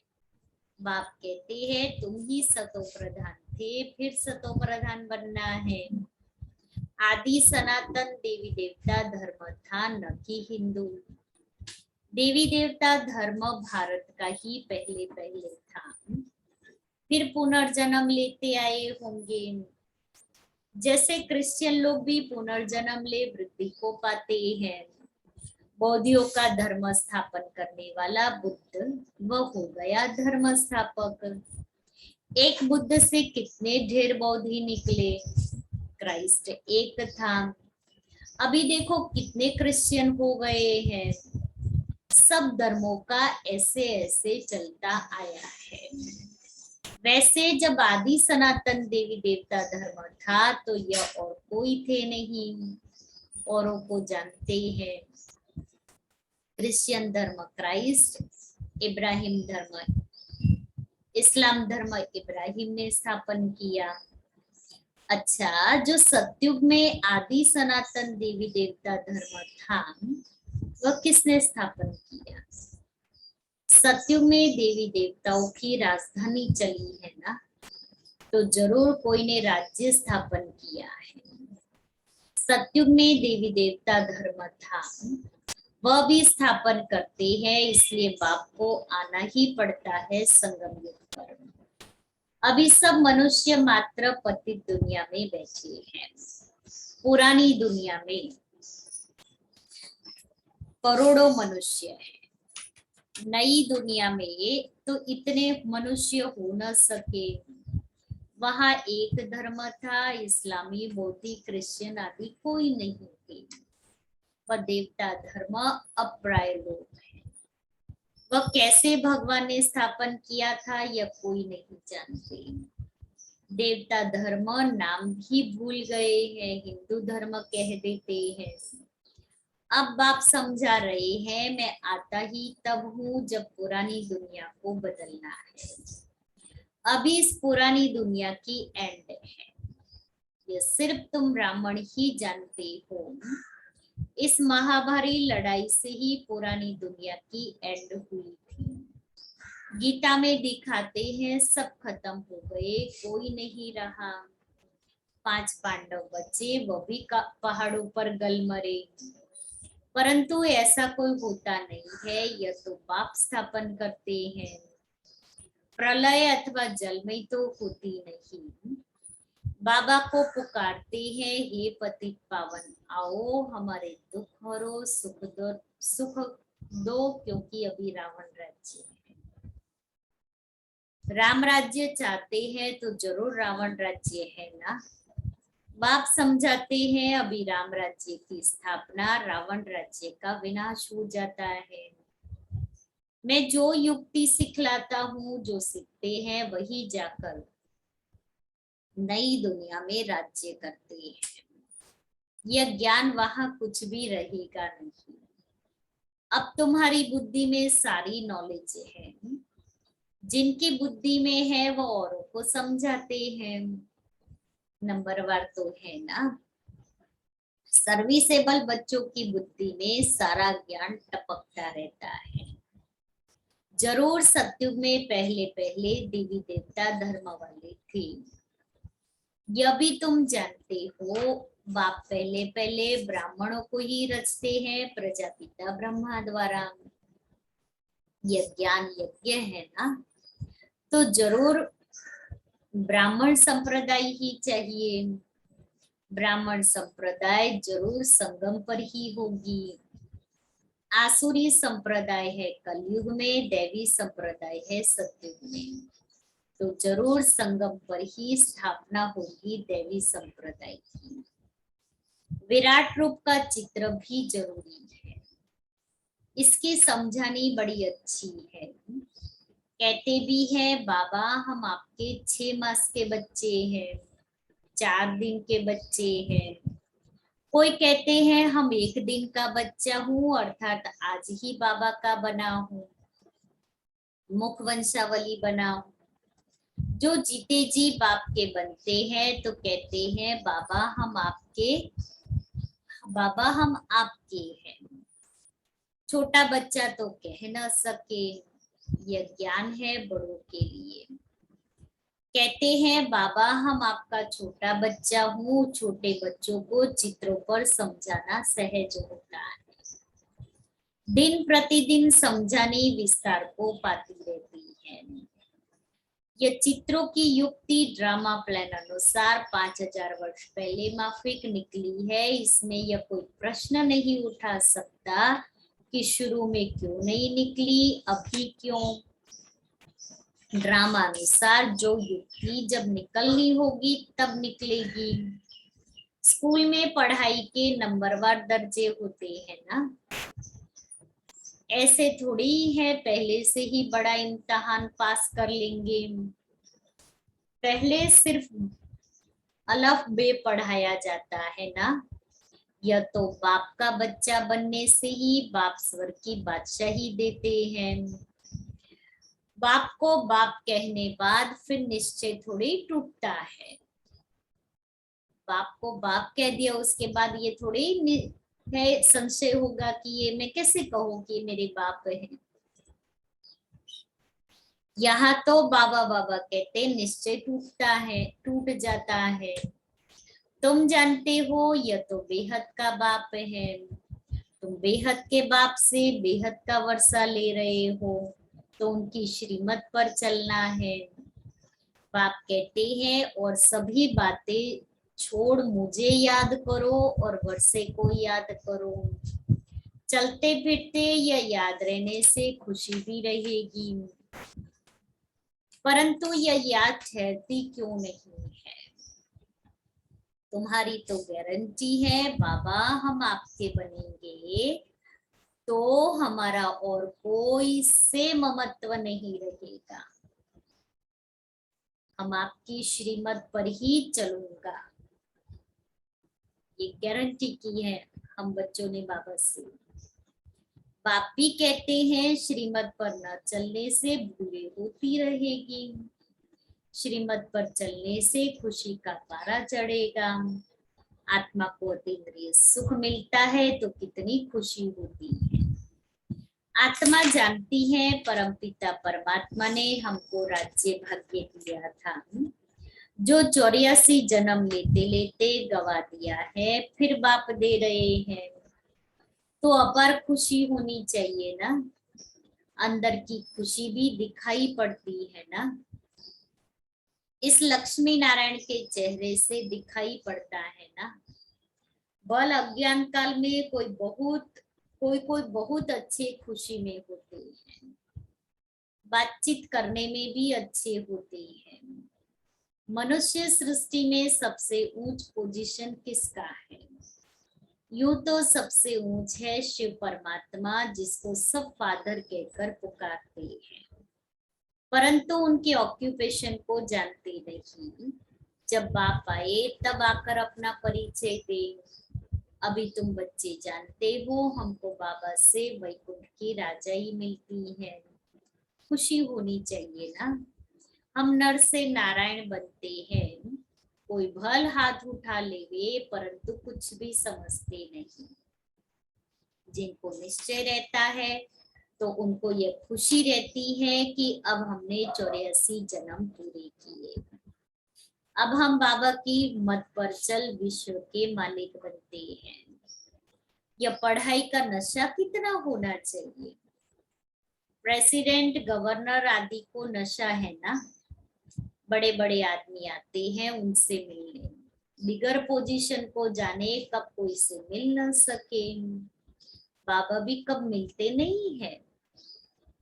बाप कहते हैं तुम ही सतो प्रधान थे, फिर सतो प्रधान बनना है। आदि सनातन देवी देवता धर्म था, न कि हिंदू। देवी देवता धर्म भारत का ही पहले पहले था, फिर पुनर्जन्म लेते आए होंगे। जैसे क्रिश्चियन लोग भी पुनर्जन्म ले वृद्धि को पाते हैं। बौद्धियों का धर्म स्थापन करने वाला बुद्ध वह हो गया धर्म स्थापक। एक बुद्ध से कितने ढेर बौद्धि निकले। क्राइस्ट एक था, अभी देखो कितने क्रिश्चियन हो गए हैं। सब धर्मों का ऐसे ऐसे चलता आया है। वैसे जब आदि सनातन देवी देवता धर्म था तो यह और कोई थे नहीं। औरों को जानते हैं। क्रिश्चियन धर्म क्राइस्ट, इब्राहिम धर्म, इस्लाम धर्म इब्राहिम ने स्थापन किया। अच्छा, जो सतयुग में आदि सनातन देवी देवता धर्म था वह किसने स्थापन किया? सतयुग में देवी देवताओं की राजधानी चली है ना, तो जरूर कोई ने राज्य स्थापन किया है। सतयुग में देवी देवता धर्म था, वह भी स्थापन करते हैं, इसलिए बाप को आना ही पड़ता है संगम युग पर। अभी सब मनुष्य मात्र पतित दुनिया में बैठे हैं। पुरानी दुनिया में करोड़ों मनुष्य हैं। नई दुनिया में तो इतने मनुष्य हो न सके। वहां एक धर्म था, इस्लामी, बौद्धिक, क्रिश्चियन आदि कोई नहीं थे। वह देवता धर्म अप्राय लोग हैं। वह कैसे भगवान ने स्थापन किया था यह कोई नहीं जानते। देवता धर्म नाम भी भूल गए हैं, हिंदू धर्म कह देते हैं। अब बाप समझा रहे हैं मैं आता ही तब हूँ जब पुरानी दुनिया को बदलना है। अभी इस पुरानी दुनिया की एंड है। ये सिर्फ तुम ब्राह्मण ही जानते हो। इस महाभारी लड़ाई से ही पुरानी दुनिया की एंड हुई थी। गीता में दिखाते हैं सब खत्म हो गए, कोई नहीं रहा। 5 पांडव बचे, वो भी पहाड़ों पर गल मरे। परंतु ऐसा कोई होता नहीं है, यह तो बाप स्थापन करते हैं। प्रलय अथवा जल में तो होती नहीं। बाबा को पुकारते हैं, हे पतित पावन आओ हमारे दुख हरो, सुख दो क्योंकि अभी रावण राज्य है। राम राज्य चाहते हैं तो जरूर रावण राज्य है ना। बाप समझाते हैं अभी राम राज्य की स्थापना, रावण राज्य का विनाश हो जाता है। मैं जो युक्ति सिखलाता हूँ, जो सीखते हैं वही जाकर नई दुनिया में राज्य करते हैं। यह ज्ञान वहां कुछ भी रहेगा नहीं। अब तुम्हारी बुद्धि में सारी नॉलेज है। जिनकी बुद्धि में है वो औरों को समझाते हैं। नंबरवार तो है ना। सर्विसेबल बच्चों की बुद्धि में सारा ज्ञान टपकता रहता है। जरूर सतयुग में पहले पहले देवी देवता धर्म वाले थे। यह भी तुम जानते हो। बाप पहले पहले ब्राह्मणों को ही रचते हैं प्रजापिता ब्रह्मा द्वारा। यह ज्ञान यज्ञ है ना, तो जरूर ब्राह्मण संप्रदाय ही चाहिए। ब्राह्मण संप्रदाय जरूर संगम पर ही होगी। आसुरी संप्रदाय है कलयुग में, दैवी संप्रदाय है सतयुग में, तो जरूर संगम पर ही स्थापना होगी दैवी संप्रदाय की। विराट रूप का चित्र भी जरूरी है। इसकी समझानी बड़ी अच्छी है। कहते भी हैं बाबा हम आपके 6 मास के बच्चे हैं, 4 दिन के बच्चे हैं। कोई कहते हैं हम एक दिन का बच्चा हूँ, अर्थात आज ही बाबा का बना हूँ, मुख वंशावली बना हूँ। जो जीते जी बाप के बनते हैं तो कहते हैं बाबा हम आपके हैं। छोटा बच्चा तो कह न सके, यह ज्ञान है बड़ों के लिए। कहते हैं बाबा हम आपका छोटा बच्चा हूँ। छोटे बच्चों को चित्रों पर समझाना सहज होता है। दिन प्रतिदिन समझाने विस्तार को पाती रहती है। यह चित्रों की युक्ति ड्रामा प्लान अनुसार 5000 वर्ष पहले माफिक निकली है। इसमें यह कोई प्रश्न नहीं उठा सकता कि शुरू में क्यों नहीं निकली, अभी क्यों। ड्रामा अनुसार जो युक्ति जब निकलनी होगी तब निकलेगी। स्कूल में पढ़ाई के नंबरवार दर्जे होते हैं ना, ऐसे थोड़ी है पहले से ही बड़ा इम्तिहान पास कर लेंगे। पहले सिर्फ अलफ बे पढ़ाया जाता है ना। यह तो बाप का बच्चा बनने से ही बाप स्वर्ग की बादशाही देते हैं। बाप को बाप कहने बाद फिर निश्चय थोड़ी टूटता है। बाप को बाप कह दिया उसके बाद ये थोड़ी है संशय होगा कि ये मैं कैसे कहूँ कि मेरे बाप है। यहाँ तो बाबा बाबा कहते निश्चय टूटता है, टूट जाता है। तुम जानते हो यह तो बेहद का बाप है। तुम बेहद के बाप से बेहद का वर्षा ले रहे हो, तो उनकी श्रीमत पर चलना है। बाप कहते हैं और सभी बातें छोड़ मुझे याद करो और वर्षे को याद करो। चलते फिरते या याद रहने से खुशी भी रहेगी, परंतु यह याद ठहरती क्यों नहीं है। तुम्हारी तो गारंटी है बाबा हम आपके बनेंगे तो हमारा और कोई से ममत्व नहीं रहेगा। हम आपकी श्रीमत पर ही चलूंगा, ये गारंटी की है हम बच्चों ने बाबा से। बाप भी कहते हैं श्रीमत पर न चलने से भूले होती रहेगी। श्रीमत पर चलने से खुशी का पारा चढ़ेगा। आत्मा को अतीन्द्रिय सुख मिलता है तो कितनी खुशी होती है। आत्मा जानती है परमपिता परमात्मा ने हमको राज्य भाग्य दिया था, जो 84 जन्म लेते लेते गवा दिया है, फिर बाप दे रहे हैं, तो अपार खुशी होनी चाहिए ना। अंदर की खुशी भी दिखाई पड़ती है ना। इस लक्ष्मी नारायण के चेहरे से दिखाई पड़ता है ना। बल अज्ञान काल में कोई बहुत अच्छे खुशी में होते हैं, बातचीत करने में भी अच्छे होते हैं। मनुष्य सृष्टि में सबसे ऊंच पोजीशन किसका है? यूं तो सबसे ऊंच है शिव परमात्मा, जिसको सब फादर कहकर पुकारते हैं, परंतु उनके ऑक्यूपेशन को जानते नहीं। जब बाप आए तब आकर अपना परिचय दे। अभी तुम बच्चे जानते हो हमको बाबा से वैकुंठ की राजाई मिलती है, खुशी होनी चाहिए ना। हम नर से नारायण बनते हैं, कोई भल हाथ उठा लेवे परंतु कुछ भी समझते नहीं। जिनको निश्चय रहता है तो उनको यह खुशी रहती है कि अब हमने 84 जन्म पूरे किए, अब हम बाबा की मत पर चल विश्व के मालिक बनते हैं। यह पढ़ाई का नशा कितना होना चाहिए। प्रेसिडेंट गवर्नर आदि को नशा है ना। बड़े बड़े आदमी आते हैं उनसे मिलने, बिगर पोजीशन को जाने कब कोई से मिल न सके। बाबा भी कब मिलते नहीं है।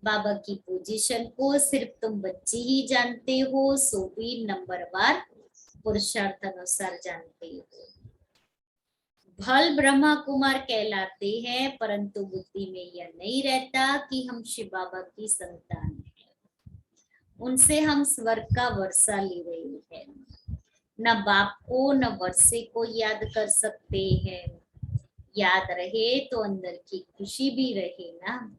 बाबा की पोजीशन को सिर्फ तुम बच्चे ही जानते हो, सो भी नंबरवार पुरुषार्थ अनुसार जानते हो। भल ब्रह्मा कुमार कहलाते हैं, परंतु बुद्धि में यह नहीं रहता कि हम शिव बाबा की संतान हैं, उनसे हम स्वर्ग का वर्षा ले रहे हैं। न बाप को न वर्षे को याद कर सकते हैं। याद रहे तो अंदर की खुशी भी रहे ना।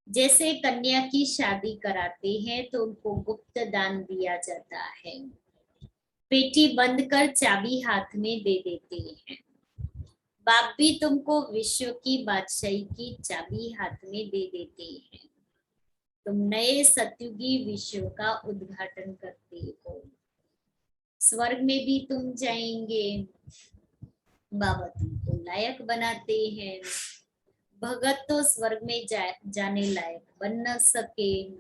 जैसे कन्या की शादी कराते हैं तो उनको गुप्त दान दिया जाता है, पेटी बंद कर चाबी हाथ में दे देते हैं। बाप भी तुमको विश्व की बादशाही की चाबी हाथ में दे देते हैं। तुम नए सतयुगी विश्व का उद्घाटन करते हो। स्वर्ग में भी तुम जाएंगे, बाबा तुमको लायक बनाते हैं। भगत तो स्वर्ग में जाने लायक बन न सके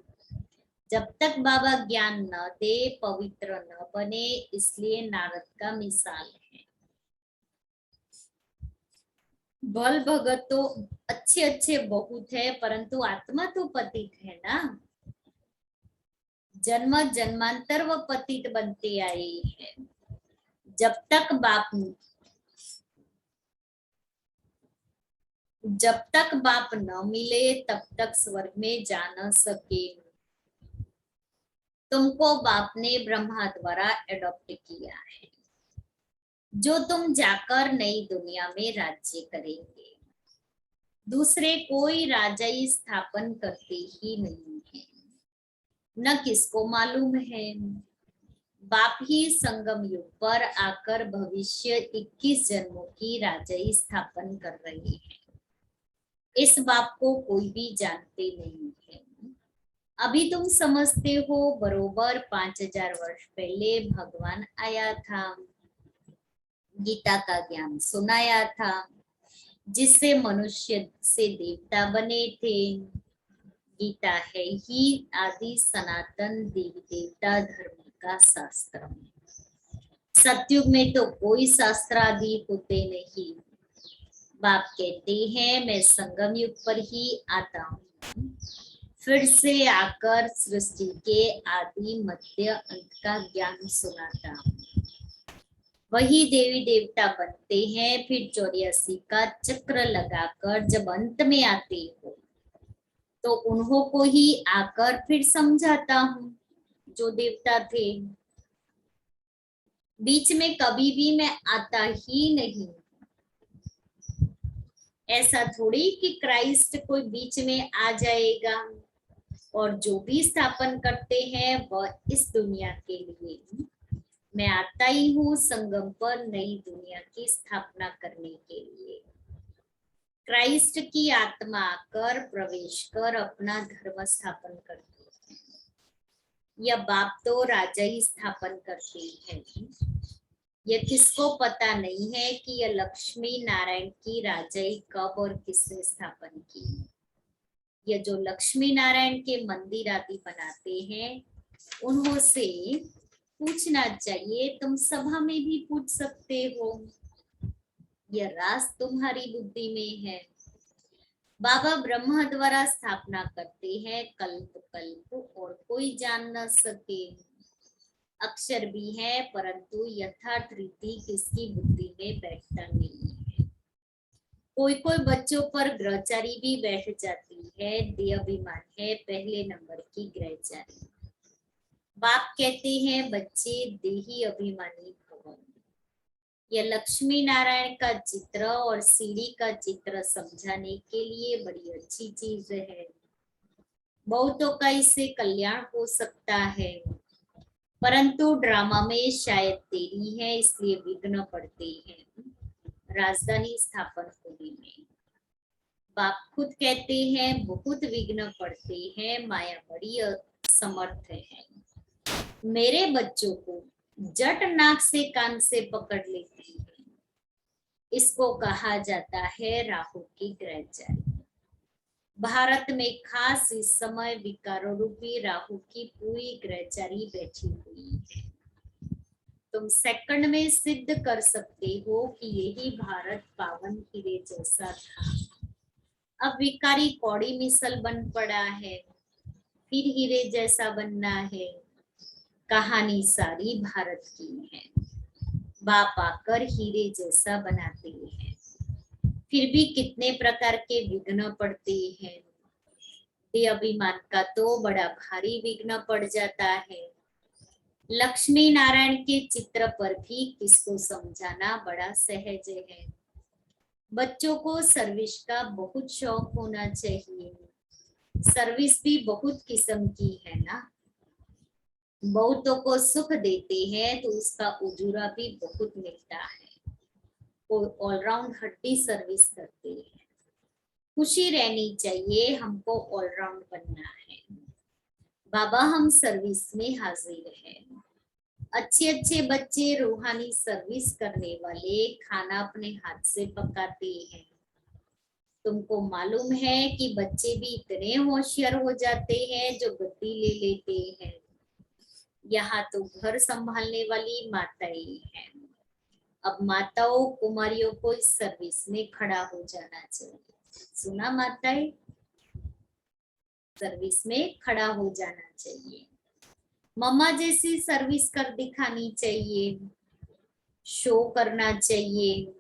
जब तक बाबा ज्ञान न दे, पवित्र न बने। इसलिए नारद का मिसाल है। बल भगत तो अच्छे अच्छे बहुत है, परंतु आत्मा तो पतित है ना। जन्म जन्मांतर वो पतित बनते आए हैं। जब तक बाप न मिले तब तक स्वर्ग में जा न सके। तुमको बाप ने ब्रह्मा द्वारा एडॉप्ट किया है, जो तुम जाकर नई दुनिया में राज्य करेंगे। दूसरे कोई राजाई स्थापन करते ही नहीं है, न किसको मालूम है। बाप ही संगम युग पर आकर भविष्य 21 जन्मों की राजाई स्थापन कर रहे हैं। इस बाप को कोई भी जानते नहीं है। अभी तुम समझते हो, बरोबर 5000 वर्ष पहले भगवान आया था, गीता का ज्ञान सुनाया था, जिससे मनुष्य से देवता बने थे। गीता है ही आदि सनातन देवी देवता धर्म का शास्त्र। सतयुग में तो कोई शास्त्र आदि होते नहीं। बाप कहते हैं मैं संगम युग पर ही आता हूँ, फिर से आकर सृष्टि के आदि मध्य अंत का ज्ञान सुनाता हूँ। वही देवी देवता बनते हैं, फिर 84 का चक्र लगाकर जब अंत में आते हो तो उन्हों को ही आकर फिर समझाता हूँ जो देवता थे। बीच में कभी भी मैं आता ही नहीं। ऐसा थोड़ी कि क्राइस्ट कोई बीच में आ जाएगा, और जो भी स्थापन करते हैं वह इस दुनिया के लिए। मैं आता ही हूँ संगम पर नई दुनिया की स्थापना करने के लिए। क्राइस्ट की आत्मा आकर प्रवेश कर अपना धर्म स्थापन करती है। यह बाप तो राजा ही स्थापन करते हैं। यह किसको पता नहीं है कि यह लक्ष्मी नारायण की राजाई कब और किसने स्थापन की। यह जो लक्ष्मी नारायण के मंदिर आदि बनाते हैं उन्हों से पूछना चाहिए। तुम सभा में भी पूछ सकते हो, यह राज तुम्हारी बुद्धि में है। बाबा ब्रह्मा द्वारा स्थापना करते हैं कल्प कल्प, और कोई जान न सके। अक्षर भी है परंतु यथार्थ रीति किसकी बुद्धि में बैठता नहीं है। कोई कोई बच्चों पर ग्रहचारी भी बैठ जाती है। देह अभिमान है पहले नंबर की ग्रहचारी। बाप कहते हैं बच्चे देही अभिमानी भवन। यह लक्ष्मी नारायण का चित्र और सीढ़ी का चित्र समझाने के लिए बड़ी अच्छी चीज है। बहुतों का इससे कल्याण हो सकता है, परंतु ड्रामा में शायद देरी है, इसलिए विघ्न पड़ते हैं राजधानी स्थापन होने में। बाप खुद कहते हैं बहुत विघ्न पड़ते हैं, माया बड़ी समर्थ है। मेरे बच्चों को जट नाक से कान से पकड़ लेती है। इसको कहा जाता है राहु की ग्रहचारी। भारत में खास इस समय विकारों रूपी राहु की पूरी ग्रहचारी बैठी हुई है। तुम सेकंड में सिद्ध कर सकते हो कि यही भारत पावन हीरे जैसा था। अब विकारी कौड़ी मिसल बन पड़ा है, फिर हीरे जैसा बनना है। कहानी सारी भारत की है। बाप आकर हीरे जैसा बनाते हैं, फिर भी कितने प्रकार के विघ्न पड़ते हैं। ये अभिमान का तो बड़ा भारी विघ्न पड़ जाता है। लक्ष्मी नारायण के चित्र पर भी किसको समझाना बड़ा सहज है। बच्चों को सर्विस का बहुत शौक होना चाहिए। सर्विस भी बहुत किस्म की है ना। बहुतों को सुख देते हैं तो उसका उजूरा भी बहुत मिलता है। कोई ऑलराउंड हड्डी सर्विस करते हैं। खुशी रहनी चाहिए, हमको ऑलराउंड बनना है। बाबा हम सर्विस में हाजिर हैं। अच्छे अच्छे बच्चे रूहानी सर्विस करने वाले खाना अपने हाथ से पकाते हैं। तुमको मालूम है कि बच्चे भी इतने होशियार हो जाते हैं जो गद्दी ले लेते हैं। यहाँ तो घर संभालने वाली माताएं हैं। अब माताओं कुमारियों को इस सर्विस में खड़ा हो जाना चाहिए। सुना माताएं, सर्विस में खड़ा हो जाना चाहिए। मम्मा जैसी सर्विस कर दिखानी चाहिए, शो करना चाहिए।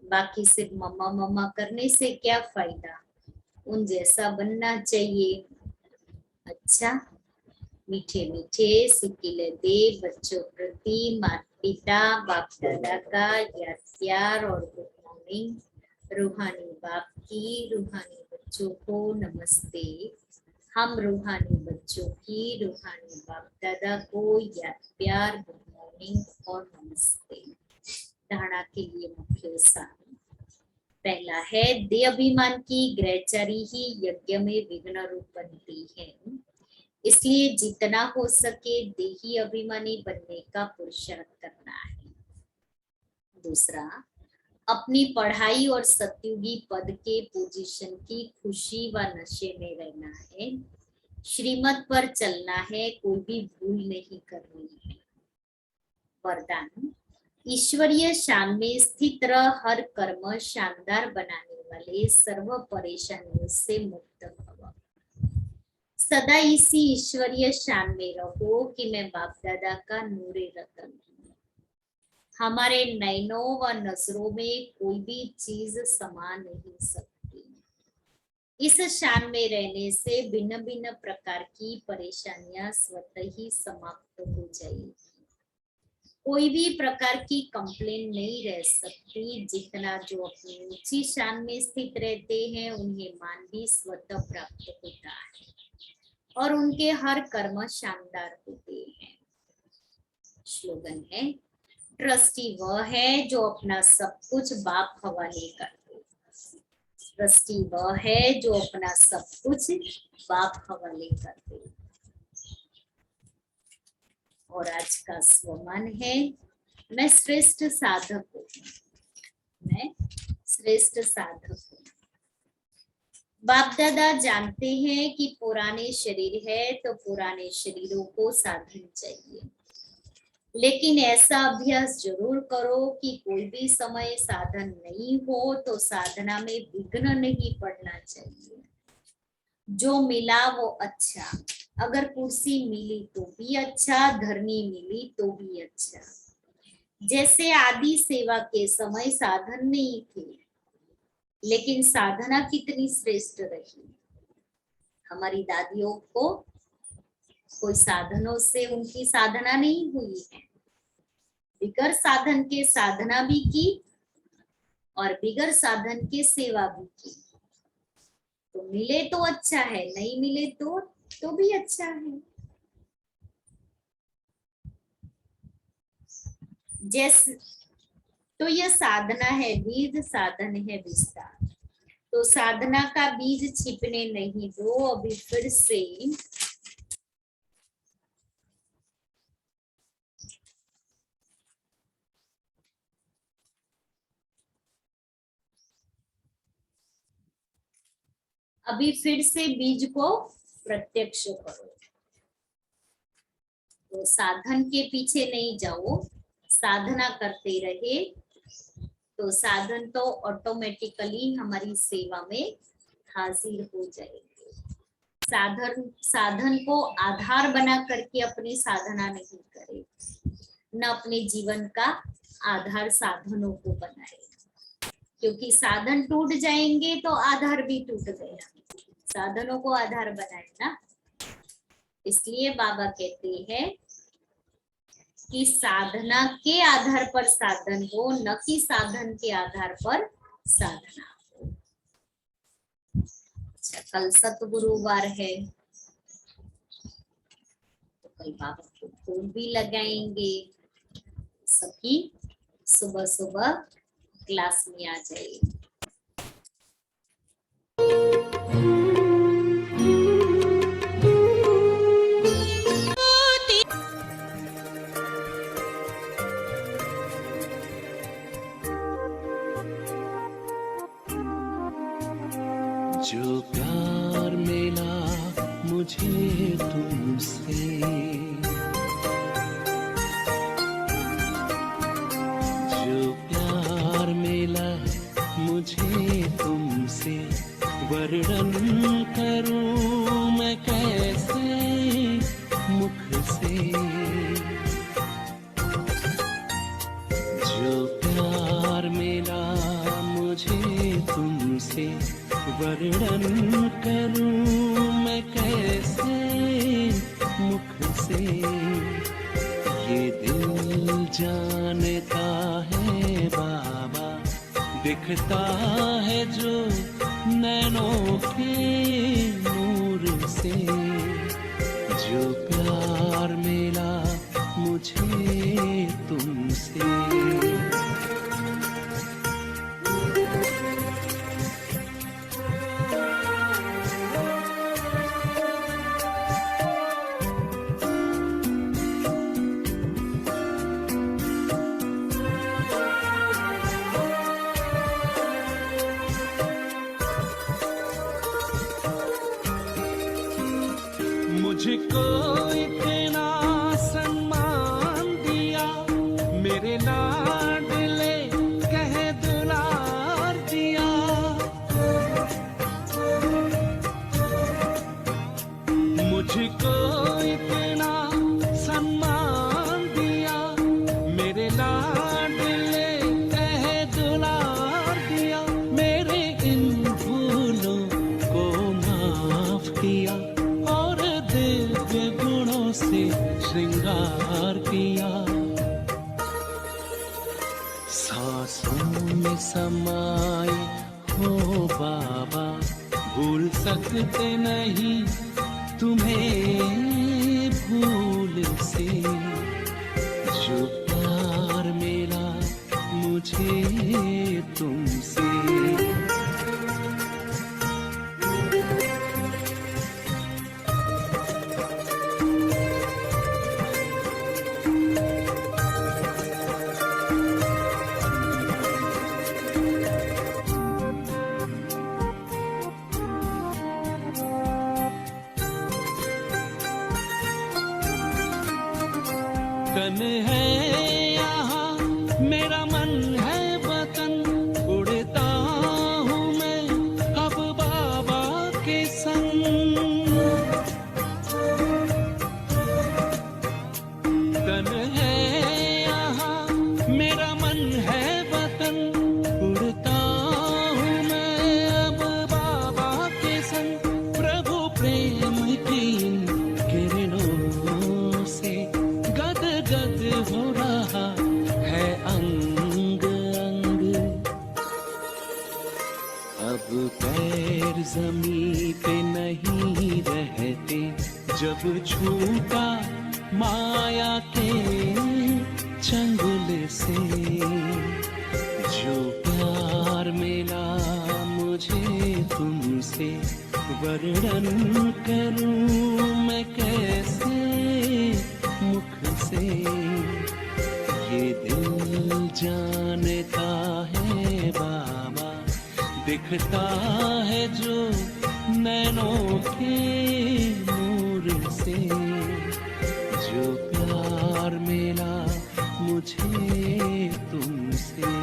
बाकी सिर्फ मम्मा मम्मा करने से क्या फायदा, उन जैसा बनना चाहिए। अच्छा, मीठे मीठे सिक्किले दे बच्चों प्रति माता पिता बाप दादा का याद प्यार और गुड मॉर्निंग। रूहानी बाप की रूहानी बच्चों को नमस्ते। हम रूहानी बच्चों की रूहानी बाप दादा को याद प्यार गुड मॉर्निंग और नमस्ते। धारणा के लिए मुख्य सार। पहला है देह अभिमान की ग्रहचारी ही यज्ञ में विघ्न रूप बनती है, इसलिए जितना हो सके देही अभिमानी बनने का पुरुषार्थ करना है। दूसरा, अपनी पढ़ाई और सत्युगी पद के पोजीशन की खुशी व नशे में रहना है। श्रीमत पर चलना है, कोई भी भूल नहीं करनी है। वरदान, ईश्वरीय शान में स्थित रह हर कर्म शानदार बनाने वाले सर्व परेशानियों से मुक्त भव। सदा इसी ईश्वरीय शान में रहो कि मैं बाप दादा का नूरे रतन हूँ। हमारे नैनों व नजरों में कोई भी चीज समा नहीं सकती। इस शान में रहने से भिन्न भिन्न प्रकार की परेशानियां स्वतः ही समाप्त हो जाएगी। कोई भी प्रकार की कंप्लेन नहीं रह सकती। जितना जो अपनी ऊंची शान में स्थित रहते हैं उन्हें मान भी स्वतः प्राप्त होता है और उनके हर कर्म शानदार होते हैं। स्लोगन है, ट्रस्टी वह है जो अपना सब कुछ बाप हवाले कर दे। ट्रस्टी वह है जो अपना सब कुछ बाप हवाले कर दे। और आज का स्वमान है, मैं श्रेष्ठ साधक हूँ। मैं श्रेष्ठ साधक हूँ। बाप दादा जानते हैं कि पुराने शरीर है तो पुराने शरीरों को साधन चाहिए, लेकिन ऐसा अभ्यास जरूर करो कि कोई भी समय साधन नहीं हो तो साधना में विघ्न नहीं पड़ना चाहिए। जो मिला वो अच्छा, अगर कुर्सी मिली तो भी अच्छा, धरनी मिली तो भी अच्छा। जैसे आदि सेवा के समय साधन नहीं थे, लेकिन साधना कितनी श्रेष्ठ रही। हमारी दादियों को कोई साधनों से उनकी साधना नहीं हुई है। बिगर साधन के साधना भी की और बिगर साधन के सेवा भी की। तो मिले तो अच्छा है, नहीं मिले तो भी अच्छा है। जैसे तो यह साधना है बीज, साधन है विस्तार। तो साधना का बीज छिपने नहीं दो। अभी फिर से बीज को प्रत्यक्ष करो। तो साधन के पीछे नहीं जाओ, साधना करते रहे तो साधन तो ऑटोमेटिकली हमारी सेवा में हाजिर हो जाएगी। साधन को आधार बना करके अपनी साधना नहीं करे, न अपने जीवन का आधार साधनों को बनाए, क्योंकि साधन टूट जाएंगे तो आधार भी टूट गया। साधनों को आधार बनाए ना। इसलिए बाबा कहते हैं कि साधना के आधार पर साधन हो, न कि साधन के आधार पर साधना हो। अच्छा, कल सतगुरुवार है तो कल बाबा को फूल भी लगाएंगे। सभी सुबह सुबह क्लास में आ जाइए। जो प्यार मिला मुझे तुमसे, जो प्यार मिला मुझे तुमसे, वर्णन करूं मैं कैसे मुख से। जो प्यार मिला मुझे तुमसे, वर्णन करूं मैं कैसे मुख से। ये दिल जानता है बाबा, दिखता है जो नैनों के नूर से। जो प्यार मिला मुझे तुमसे, मुझको इतना सम्मान दिया, मेरे लाडले कह दुलार दिया। मुझको इतना सम्मान दिया, मेरे लाडले कह दुलार दिया। मेरे इन भूलों को माफ किया और दिव्य गुणों से श्रृंगार किया। सांसों में समाए हो बाबा, भूल सकते नहीं तुम्हें भूल से। जो प्यार मिला मुझे तुमसे, तन है यहाँ मेरा मन है वतन, उड़ता हूँ मैं अब बाबा के संग। तन है यहाँ मेरा मन है वतन, उड़ता हूँ मैं अब बाबा के संग। प्रभु प्रेम की इन किरणों से गद गद हो रहा है अंग अंग। अब पैर जमीन पे नहीं रहते, जब छूटा माया के चंगुल से। जो प्यार मिला मुझे तुमसे, वर्णन करूं मैं कैसे मुख से। ये दिल जानता है बाबा, दिखता है जो नैनों के नूर से। जो प्यार मिला मुझे तुमसे।